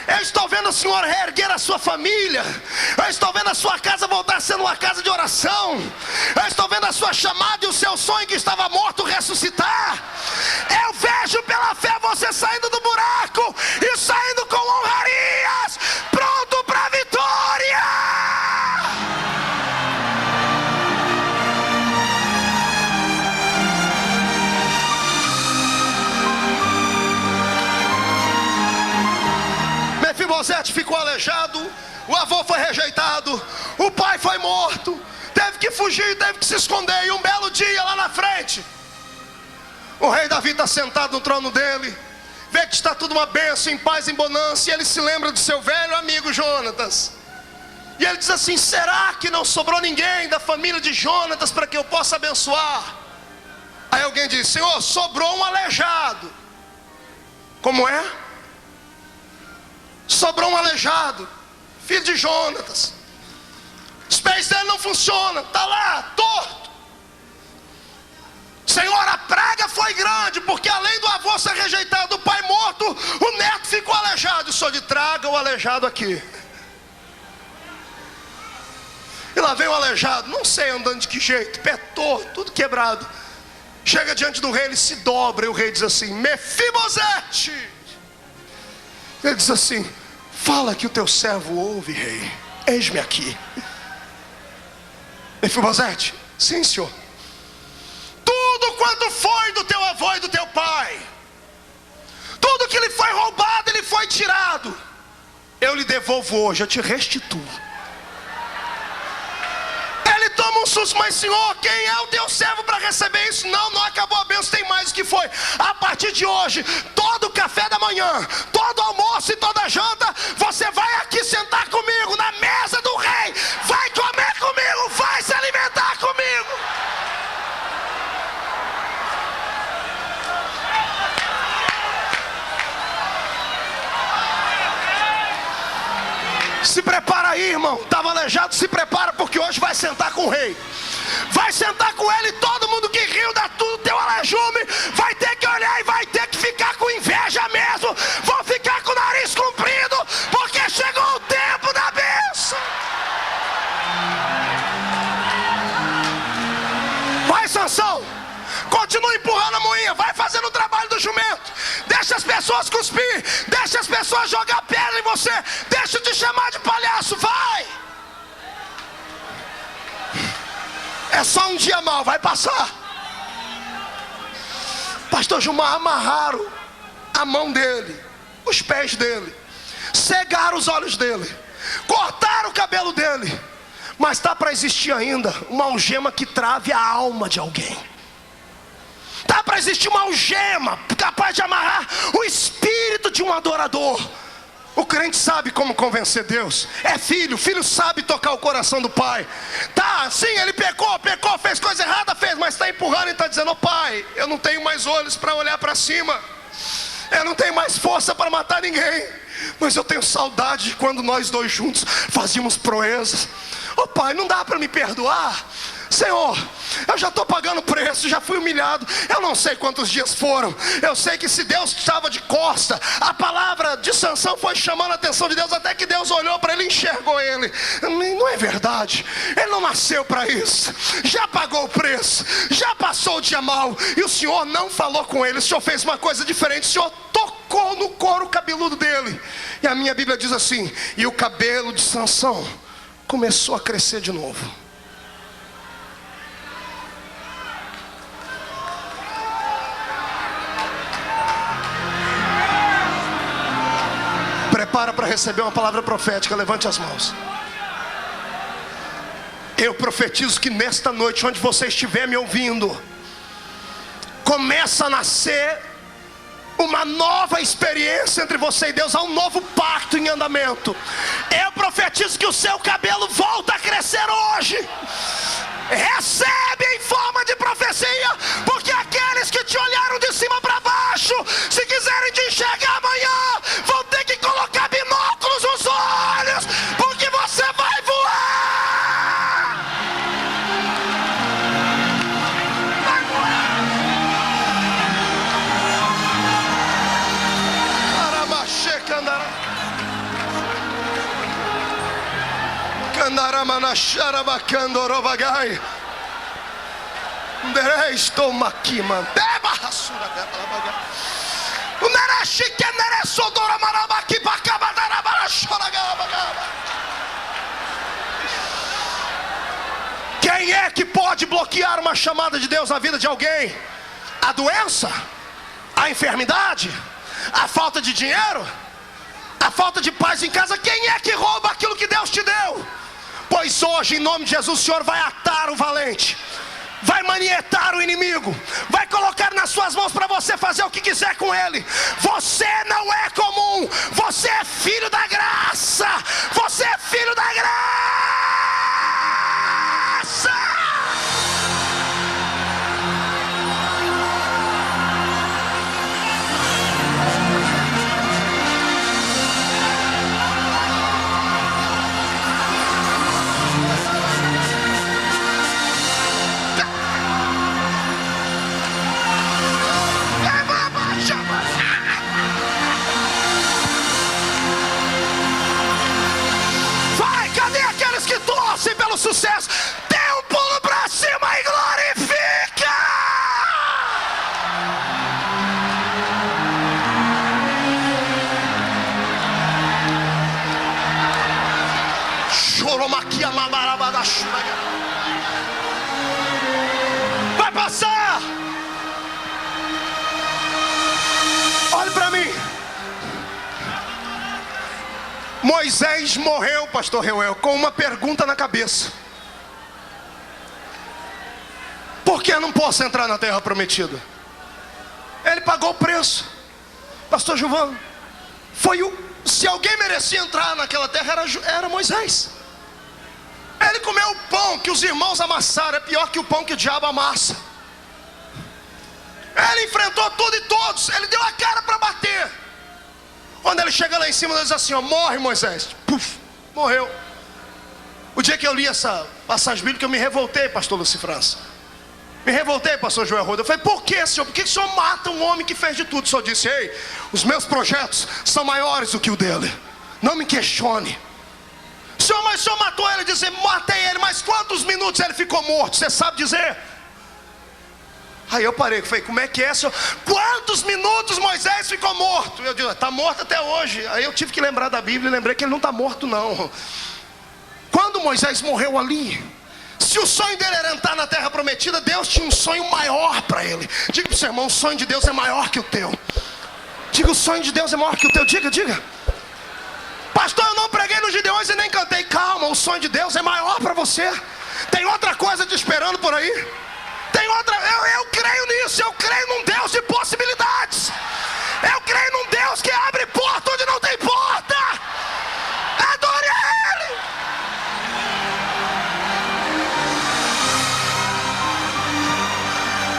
Eu estou vendo o Senhor reerguer a sua família. Eu estou vendo a sua casa voltar a ser uma casa de oração. Eu estou vendo a sua chamada e o seu sonho que estava morto ressuscitar. Eu vejo pela fé você saindo do buraco e saindo com honrarias, pronto para a vitória. Mefibosete ficou aleijado, o avô foi rejeitado, o pai foi morto, teve que fugir, teve que se esconder. E um belo dia lá na frente, o rei Davi está sentado no trono dele, vê que está tudo uma bênção, em paz, em bonança, e ele se lembra do seu velho amigo Jonatas. E ele diz assim: será que não sobrou ninguém da família de Jonatas para que eu possa abençoar? Aí alguém diz: Senhor, sobrou um aleijado. Como é? Sobrou um aleijado, filho de Jonatas. Os pés dele não funcionam, está lá, torto. Senhor, a praga foi grande, porque além do avô ser rejeitado, do pai morto, o neto ficou aleijado. E só de traga o aleijado aqui. E lá vem o aleijado, não sei andando de que jeito, pé torto, tudo quebrado. Chega diante do rei, ele se dobra, e o rei diz assim: Mefibosete. Ele diz assim: fala que o teu servo ouve, rei. Eis-me aqui. Mefibosete: sim, senhor. Tudo quanto foi do teu avô e do teu pai, tudo que lhe foi roubado, ele foi tirado, eu lhe devolvo hoje, eu te restituo. Ele toma um susto: mas senhor, quem é o teu servo para receber isso? Não acabou a bênção, tem mais o que foi. A partir de hoje, todo café da manhã, todo almoço e toda janta, você vai aqui sentar comigo na mesa do rei, vai comer comigo, vai se alimentar comigo. Se prepara aí, irmão. Estava aleijado, se prepara, porque hoje vai sentar com o rei. Vai sentar com ele, todo mundo que riu da tudo teu alejume vai ter que olhar e vai ter que ficar com inveja mesmo. Vou ficar com o nariz comprido, porque chegou o tempo da bênção. Vai, Sansão, continua empurrando a moinha, vai fazendo o trabalho do jumento. Deixa as pessoas cuspir, deixa as pessoas jogar pedra em você, deixa te chamar de palhaço, vai. É só um dia mal, vai passar. Pastor Gilmar, amarraram a mão dele, os pés dele, cegaram os olhos dele, cortaram o cabelo dele, mas está para existir ainda uma algema que trave a alma de alguém. Está para existir uma algema capaz de amarrar o espírito de um adorador. O crente sabe como convencer Deus. É filho, filho sabe tocar o coração do pai. Tá, sim, ele pecou, fez coisa errada, fez, mas está empurrando e está dizendo: oh, pai, eu não tenho mais olhos para olhar para cima, eu não tenho mais força para matar ninguém, mas eu tenho saudade de quando nós dois juntos fazíamos proezas. Oh, pai, não dá para me perdoar? Senhor, eu já estou pagando preço, já fui humilhado. Eu não sei quantos dias foram. Eu sei que se Deus estava de costa, a palavra de Sansão foi chamando a atenção de Deus, até que Deus olhou para ele e enxergou ele. Não é verdade, ele não nasceu para isso. Já pagou o preço, já passou o dia mal, e o Senhor não falou com ele. O Senhor fez uma coisa diferente, o Senhor tocou no couro cabeludo dele. E a minha Bíblia diz assim: e o cabelo de Sansão começou a crescer de novo. Para receber uma palavra profética, levante as mãos. Eu profetizo que nesta noite, onde você estiver me ouvindo, começa a nascer uma nova experiência entre você e Deus. Há um novo pacto em andamento. Eu profetizo que o seu cabelo volta a crescer hoje. Recebe em forma de profecia, porque aqueles que te olharam de cima para baixo, se quiserem te enxergar amanhã, vão ter que colocar binóculos nos olhos, porque você vai voar. Vai voar. Arabaxê, candará. Candaramanaxarabacandorobagai. Estou maquiman. Beba rassura beba. O nerachique neresodora marabaqui bacabadarabarachoragaba. Quem é que pode bloquear uma chamada de Deus na vida de alguém? A doença? A enfermidade? A falta de dinheiro? A falta de paz em casa? Quem é que rouba aquilo que Deus te deu? Pois hoje, em nome de Jesus, o Senhor vai atar o valente, vai manietar o inimigo, vai colocar nas suas mãos para você fazer o que quiser com ele. Você não é comum, você é filho da graça, você é filho da graça. Pelo sucesso, dê um pulo pra cima e glorifica. Vai passar. Olhe para mim. Moisés morreu, pastor Reuel, com uma pergunta na cabeça: por que eu não posso entrar na terra prometida? Ele pagou o preço. Pastor Gilvan, se alguém merecia entrar naquela terra, era Moisés. Ele comeu o pão que os irmãos amassaram, é pior que o pão que o diabo amassa. Ele enfrentou tudo e todos, ele deu a cara para bater. Quando ele chega lá em cima, ele diz assim: ó, morre, Moisés. Puf, Morreu. O dia que eu li essa passagem bíblica, eu me revoltei, pastor Lúcio França. Me revoltei, pastor Joel Roda. Eu falei, por que, senhor? Por que o senhor mata um homem que fez de tudo? O senhor disse, ei, os meus projetos são maiores do que o dele. Não me questione. Senhor, mas o senhor matou ele. Dizer, matei ele, mas quantos minutos ele ficou morto? Você sabe dizer? Aí eu parei, falei, como é que é, senhor? Quantos minutos Moisés ficou morto? Eu digo, está morto até hoje. Aí eu tive que lembrar da Bíblia e lembrei que ele não está morto não. Quando Moisés morreu ali, se o sonho dele era entrar na terra prometida, Deus tinha um sonho maior para ele. Diga para o seu irmão, o sonho de Deus é maior que o teu. Diga, o sonho de Deus é maior que o teu. Diga. Pastor, eu não preguei nos Gideões e nem cantei. Calma, o sonho de Deus é maior para você. Tem outra coisa te esperando por aí. Tem outra, eu creio nisso. Eu creio num Deus de possibilidades. Eu creio num Deus que abre porta onde não tem porta. Adore Ele.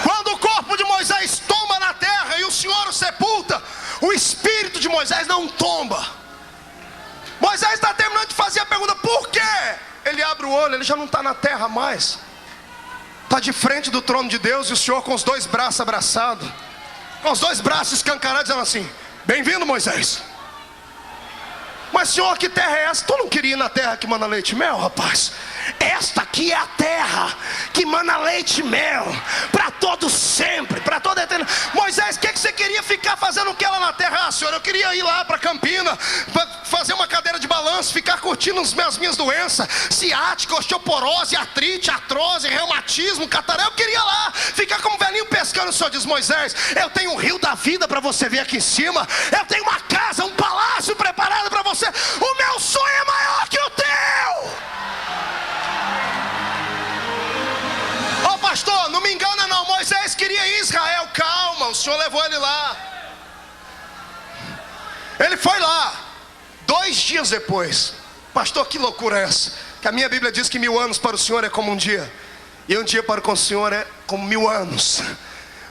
Quando o corpo de Moisés tomba na terra e o Senhor o sepulta, o espírito de Moisés não tomba. Moisés está terminando de fazer a pergunta, por quê? Ele abre o olho, ele já não está na terra mais. Está de frente do trono de Deus e o Senhor com os dois braços abraçados, com os dois braços escancarados, dizendo assim, bem-vindo Moisés. Mas Senhor, que terra é essa? Tu não queria ir na terra que mana leite e mel, rapaz? Esta aqui é a terra que mana leite e mel, para todo sempre, para toda a eternidade. Moisés, o que você queria ficar fazendo o que lá na terra? Ah, Senhor, eu queria ir lá para Campina, fazer uma cadeira de balanço, ficar curtindo as minhas doenças, ciática, osteoporose, artrite, artrose, reumatismo, cataré. Eu queria lá, ficar como velhinho pescando. O Senhor diz, Moisés, eu tenho um rio da vida para você ver aqui em cima. Eu tenho uma casa, um palácio preparado para você. O meu sonho é maior que o teu. Ô pastor, não me engana não, Moisés queria ir em Israel. Calma, o Senhor levou ele lá. Ele foi lá. 2 dias depois. Pastor, que loucura é essa? Que a minha Bíblia diz que 1000 anos para o Senhor é como um dia, e um dia para o Senhor é como 1000 anos.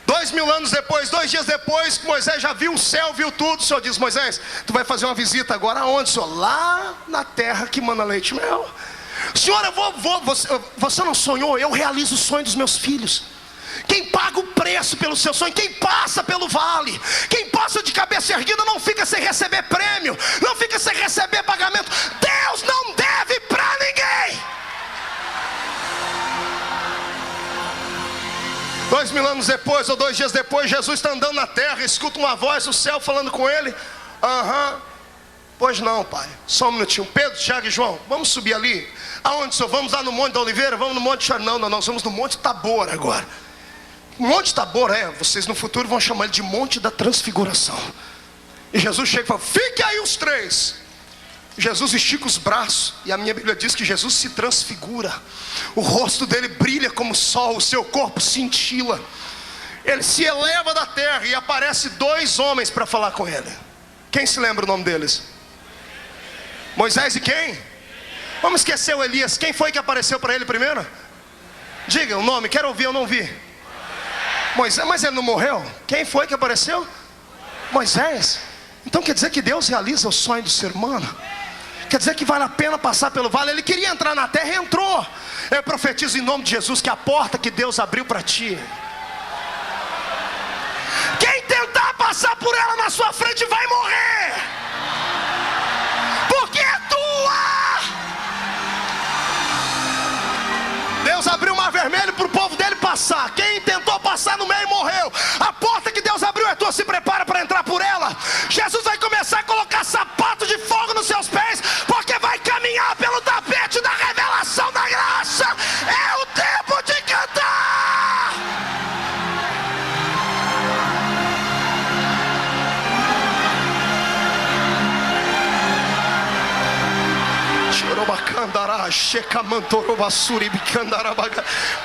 2000 anos depois, 2 dias depois, que Moisés já viu o céu, viu tudo, o Senhor diz, Moisés, tu vai fazer uma visita agora aonde, Senhor? Lá na terra que mana leite e mel. Senhor, você não sonhou? Eu realizo o sonho dos meus filhos. Quem paga o preço pelo seu sonho, quem passa pelo vale, quem passa de cabeça erguida, não fica sem receber prêmio, não fica sem receber pagamento. Deus não deve para ninguém. 2000 anos depois, ou 2 dias depois, Jesus está andando na terra, escuta uma voz do céu falando com ele. Pois não, pai, só um minutinho. Pedro, Tiago e João, vamos subir ali. Aonde, senhor? Vamos lá no Monte da Oliveira? Vamos no Monte Char... Não, nós vamos no Monte Tabor agora. Monte Tabor, vocês no futuro vão chamar ele de Monte da Transfiguração. E Jesus chega e fala, fique aí os 3. Jesus estica os braços, e a minha Bíblia diz que Jesus se transfigura. O rosto dele brilha como o sol, o seu corpo cintila. Ele se eleva da terra e aparece 2 homens para falar com ele. Quem se lembra o nome deles? Moisés e quem? Vamos esquecer o Elias. Quem foi que apareceu para ele primeiro? Diga o nome, quero ouvir, eu não vi. Moisés, mas ele não morreu? Quem foi que apareceu? Moisés. Então quer dizer que Deus realiza o sonho do ser humano? Quer dizer que vale a pena passar pelo vale? Ele queria entrar na terra e entrou. Eu profetizo em nome de Jesus que a porta que Deus abriu para ti, quem tentar passar por ela na sua frente vai morrer, porque é tua. Deus abriu o mar vermelho para o povo dele passar. Quem tentou passar no meio morreu. A porta que Deus abriu é tua, se prepara para entrar por ela. Jesus vai começar a colocar sapato de fogo nos seus pés, porque vai caminhar pelo tapete da revelação da graça. É o tempo de cantar.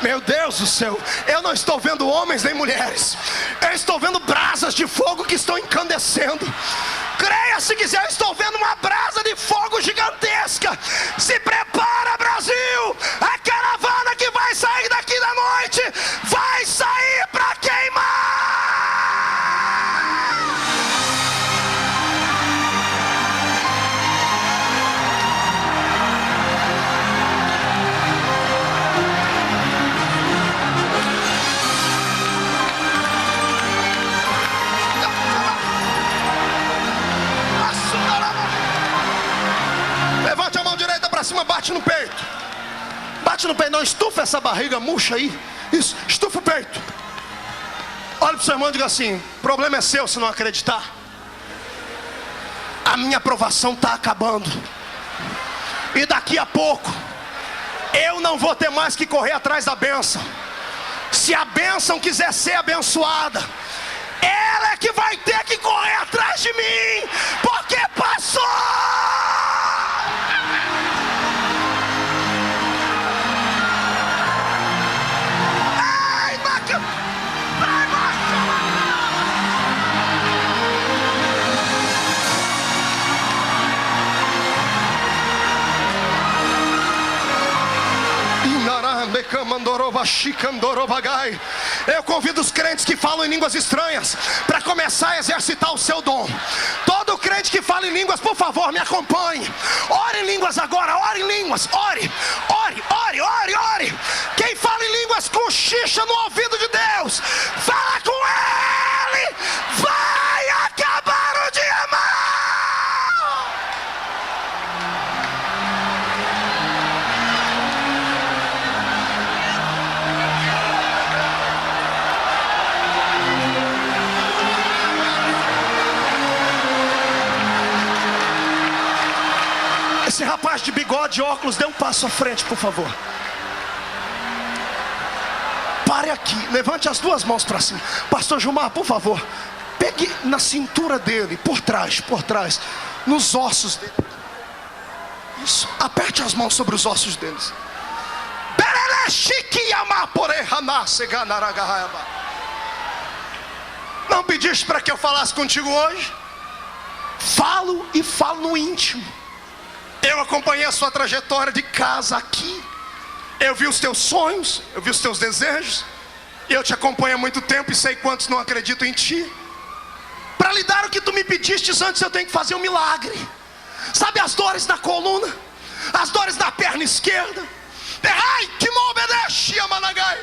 Meu Deus do céu, eu não estou vendo homens nem mulheres, eu estou vendo brasas de fogo que estão incandescendo. Creia se quiser, eu estou vendo uma brasa de fogo gigantesca. Se prepara, Brasil, a caravana que vai sair daqui da noite vai sair para queimar. cima, bate no peito. Bate no peito, não, estufa essa barriga murcha aí. Isso, estufa o peito. Olha para o seu irmão e diga assim: o problema é seu se não acreditar. A minha aprovação está acabando. E daqui a pouco eu não vou ter mais que correr atrás da bênção. Se a bênção quiser ser abençoada, ela é que vai ter que correr atrás de mim, porque passou. Eu convido os crentes que falam em línguas estranhas para começar a exercitar o seu dom. Todo crente que fala em línguas, por favor, me acompanhe. Ore em línguas agora, ore em línguas. Ore, ore, ore, ore, ore. Quem fala em línguas, cochicha no ouvido de Deus. Fala com Ele. Vai acabar o dia mal. Esse rapaz de bigode e óculos, dê um passo à frente, por favor. Pare aqui, levante as duas mãos para cima. Pastor Gilmar, por favor, pegue na cintura dele, por trás, nos ossos dele. Isso, aperte as mãos sobre os ossos deles. Não pediste para que eu falasse contigo hoje? Falo e falo no íntimo. Eu acompanhei a sua trajetória de casa aqui. Eu vi os teus sonhos, eu vi os teus desejos. Eu te acompanho há muito tempo e sei quantos não acreditam em ti. Para lhe dar o que tu me pediste antes, eu tenho que fazer um milagre. Sabe as dores na coluna? As dores na perna esquerda? Ai, que não obedece, Amanagai.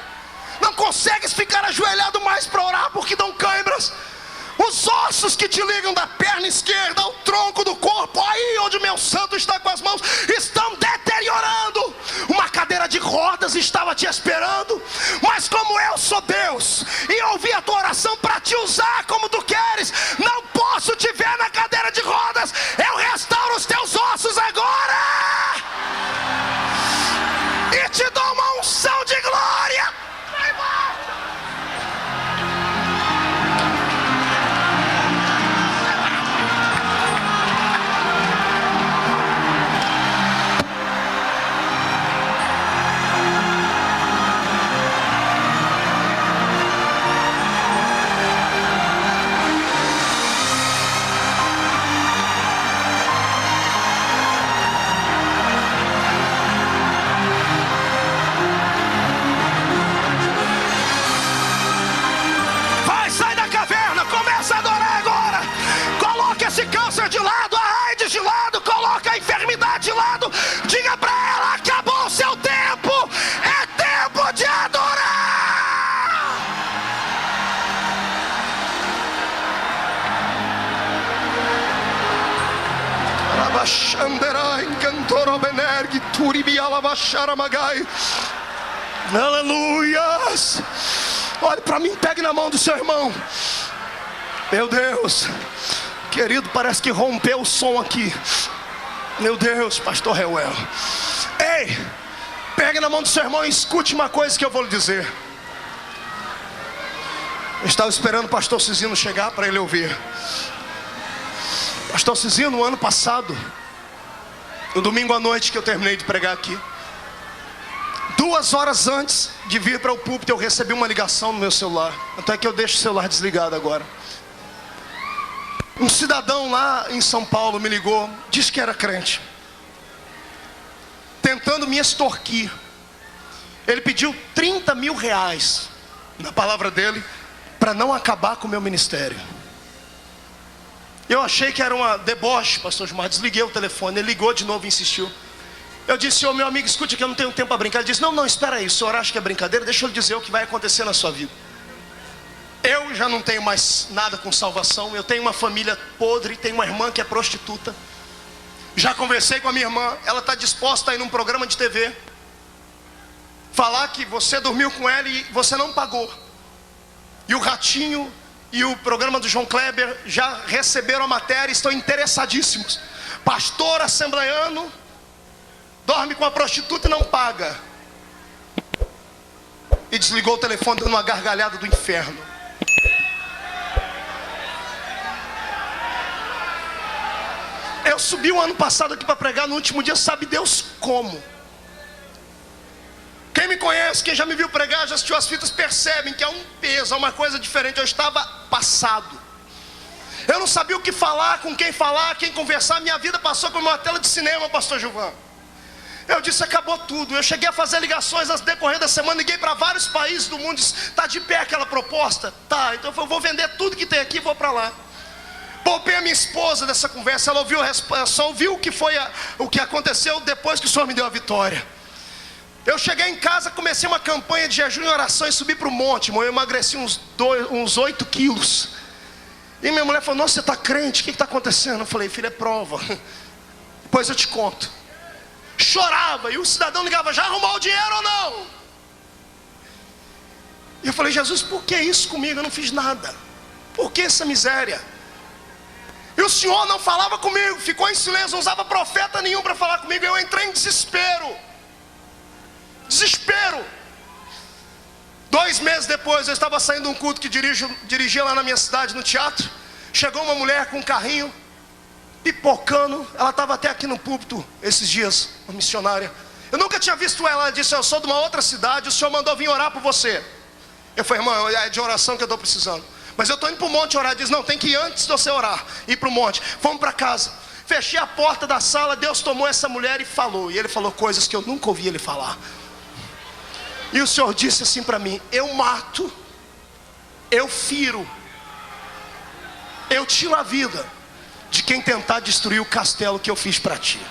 Não consegues ficar ajoelhado mais para orar porque dão câimbras. Os ossos que te ligam da perna esquerda ao tronco do corpo, aí onde meu santo está com as mãos, estão deteriorando. Uma cadeira de rodas estava te esperando. Mas como eu sou Deus e ouvi a tua oração para te usar como tu queres, não posso te ver na cadeira de rodas. Eu restauro os teus ossos agora e te dou uma unção de glória. Esse câncer de lado, a AIDS de lado, coloca a enfermidade de lado. Diga para ela: acabou o seu tempo. É tempo de adorar. Aleluias. Olhe para mim, pegue na mão do seu irmão. Meu Deus, querido, parece que rompeu o som aqui. Meu Deus, pastor Reuel. Ei, pegue na mão do seu irmão e escute uma coisa que eu vou lhe dizer. Eu estava esperando o pastor Cizino chegar para ele ouvir. Pastor Cizino, no ano passado, no domingo à noite que eu terminei de pregar aqui, 2 horas antes de vir para o púlpito, eu recebi uma ligação no meu celular. Até que eu deixo o celular desligado agora. Um cidadão lá em São Paulo me ligou, disse que era crente, tentando me extorquir. Ele pediu 30 mil reais, na palavra dele, para não acabar com o meu ministério. Eu achei que era uma deboche, pastor Gilmar. Desliguei o telefone, ele ligou de novo e insistiu. Eu disse: ô meu amigo, escute que eu não tenho tempo para brincar. Ele disse: não, espera aí, o senhor acha que é brincadeira? Deixa eu lhe dizer o que vai acontecer na sua vida. Eu já não tenho mais nada com salvação. Eu tenho uma família podre, tenho uma irmã que é prostituta. Já conversei com a minha irmã, ela está disposta a ir num programa de TV, falar que você dormiu com ela e você não pagou. E o Ratinho e o programa do João Kleber já receberam a matéria e estão interessadíssimos. Pastor assembleiano dorme com a prostituta e não paga. E desligou o telefone dando uma gargalhada do inferno. Eu subi o ano passado aqui para pregar, no último dia, sabe Deus como. Quem me conhece, quem já me viu pregar, já assistiu as fitas, percebem que é um peso, é uma coisa diferente. Eu estava passado. Eu não sabia o que falar, com quem falar, quem conversar. Minha vida passou como uma tela de cinema, pastor Gilvan. Eu disse, acabou tudo. Eu cheguei a fazer ligações no decorrer da semana, liguei para vários países do mundo. Disse, está de pé aquela proposta? Tá, então eu vou vender tudo que tem aqui e vou para lá. Poupei a minha esposa dessa conversa. Ela só ouviu o que aconteceu depois que o Senhor me deu a vitória. Eu cheguei em casa, comecei uma campanha de jejum e oração e subi para o monte, irmão. Eu emagreci uns 8 quilos. E minha mulher falou, nossa, você está crente? O que está acontecendo? Eu falei, filho, é prova. Depois eu te conto. Chorava, e o cidadão ligava, já arrumou o dinheiro ou não? E eu falei, Jesus, por que isso comigo? Eu não fiz nada. Por que essa miséria? E o Senhor não falava comigo, ficou em silêncio, não usava profeta nenhum para falar comigo. Eu entrei em desespero. Desespero. 2 meses depois, eu estava saindo de um culto que dirigia lá na minha cidade, no teatro. Chegou uma mulher com um carrinho, pipocando. Ela estava até aqui no púlpito esses dias, uma missionária. Eu nunca tinha visto ela. Ela disse, eu sou de uma outra cidade, o Senhor mandou vir orar por você. Eu falei, irmão, é de oração que eu estou precisando. Mas eu estou indo para o monte orar. Ele disse, não, tem que ir antes de você orar, ir para o monte. Fomos para casa. Fechei a porta da sala, Deus tomou essa mulher e falou. E ele falou coisas que eu nunca ouvi ele falar. E o Senhor disse assim para mim, eu mato, eu firo, eu tiro a vida de quem tentar destruir o castelo que eu fiz para ti.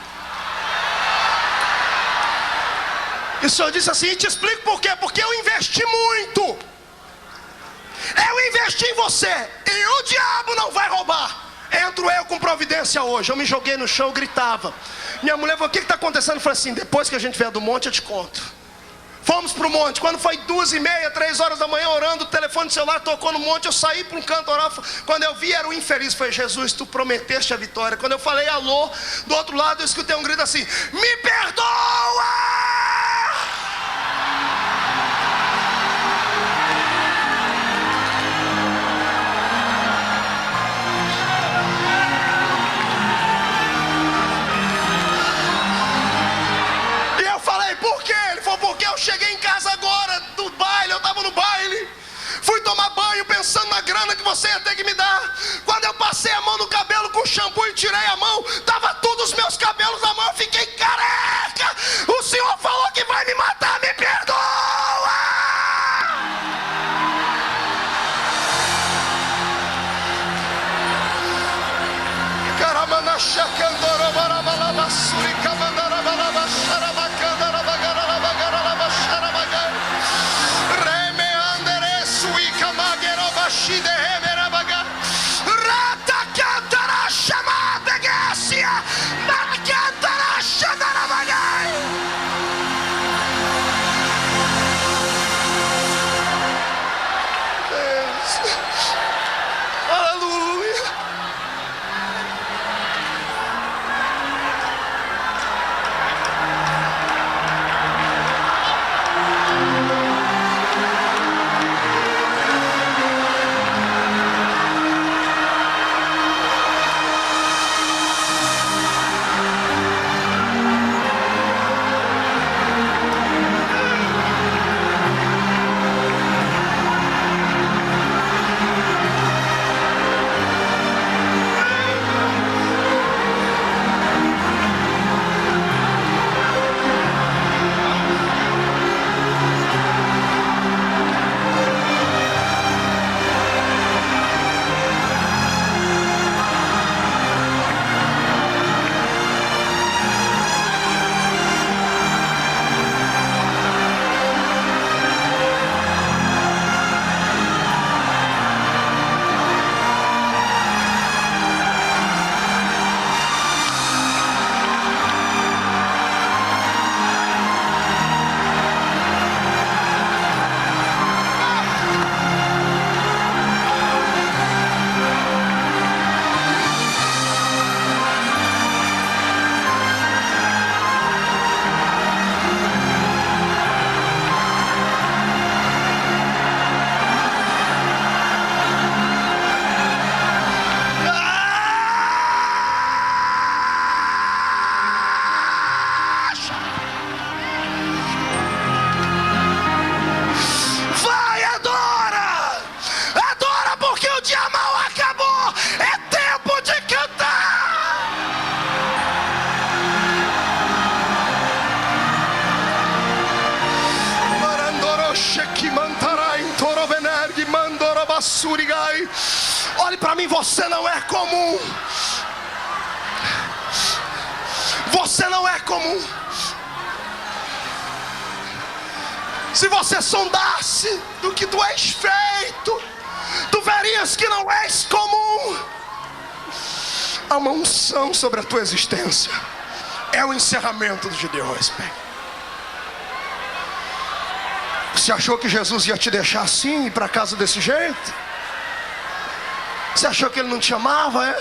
E o Senhor disse assim, e te explico por quê. Porque eu investi muito. Eu investi em você, e o diabo não vai roubar. Entro eu com providência hoje. Eu me joguei no chão, eu gritava. Minha mulher falou, o que está acontecendo? Eu falei assim, depois que a gente vier do monte eu te conto. Fomos para o monte. Quando foi 2h30, 3 horas da manhã orando, o telefone do celular tocou no monte. Eu saí para um canto orar. Quando eu vi, era o infeliz. Eu falei, Jesus, tu prometeste a vitória. Quando eu falei alô, do outro lado eu escutei um grito assim, me perdoa! Porque eu cheguei em casa agora do baile, eu estava no baile, fui tomar banho pensando na grana que você ia ter que me dar. Quando eu passei a mão no cabelo com shampoo e tirei a mão, estava todos os meus cabelos na mão, eu fiquei careca. O Senhor falou que vai me matar, me perdoa. Caramana chacandora barabalaba surica mandarabalaba xarabacandara. Rata cantara chamada Gácia, Ei, olhe para mim, você não é comum. Você não é comum. Se você sondasse do que tu és feito, tu verias que não és comum. Há uma unção sobre a tua existência. É o encerramento do Gideon Reisberg. Você achou que Jesus ia te deixar assim, ir para casa desse jeito? Você achou que Ele não te amava, é?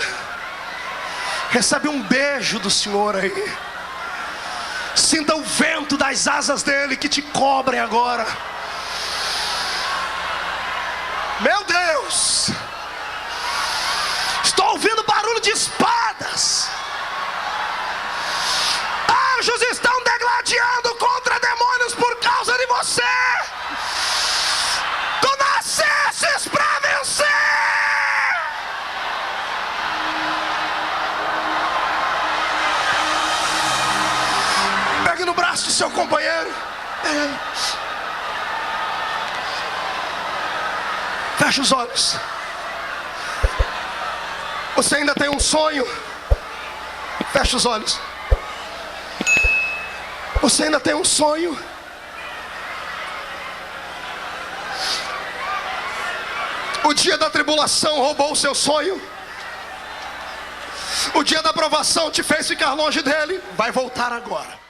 Recebe um beijo do Senhor aí. Sinta o vento das asas dele que te cobrem agora. Meu Deus, estou ouvindo barulho de espadas. Anjos estão degladiando contra demônios por causa de você. Tu nascestes para vencer. Pegue no braço do seu companheiro. Feche os olhos. Você ainda tem um sonho? Feche os olhos. Você ainda tem um sonho? O dia da tribulação roubou o seu sonho. O dia da provação te fez ficar longe dele. Vai voltar agora.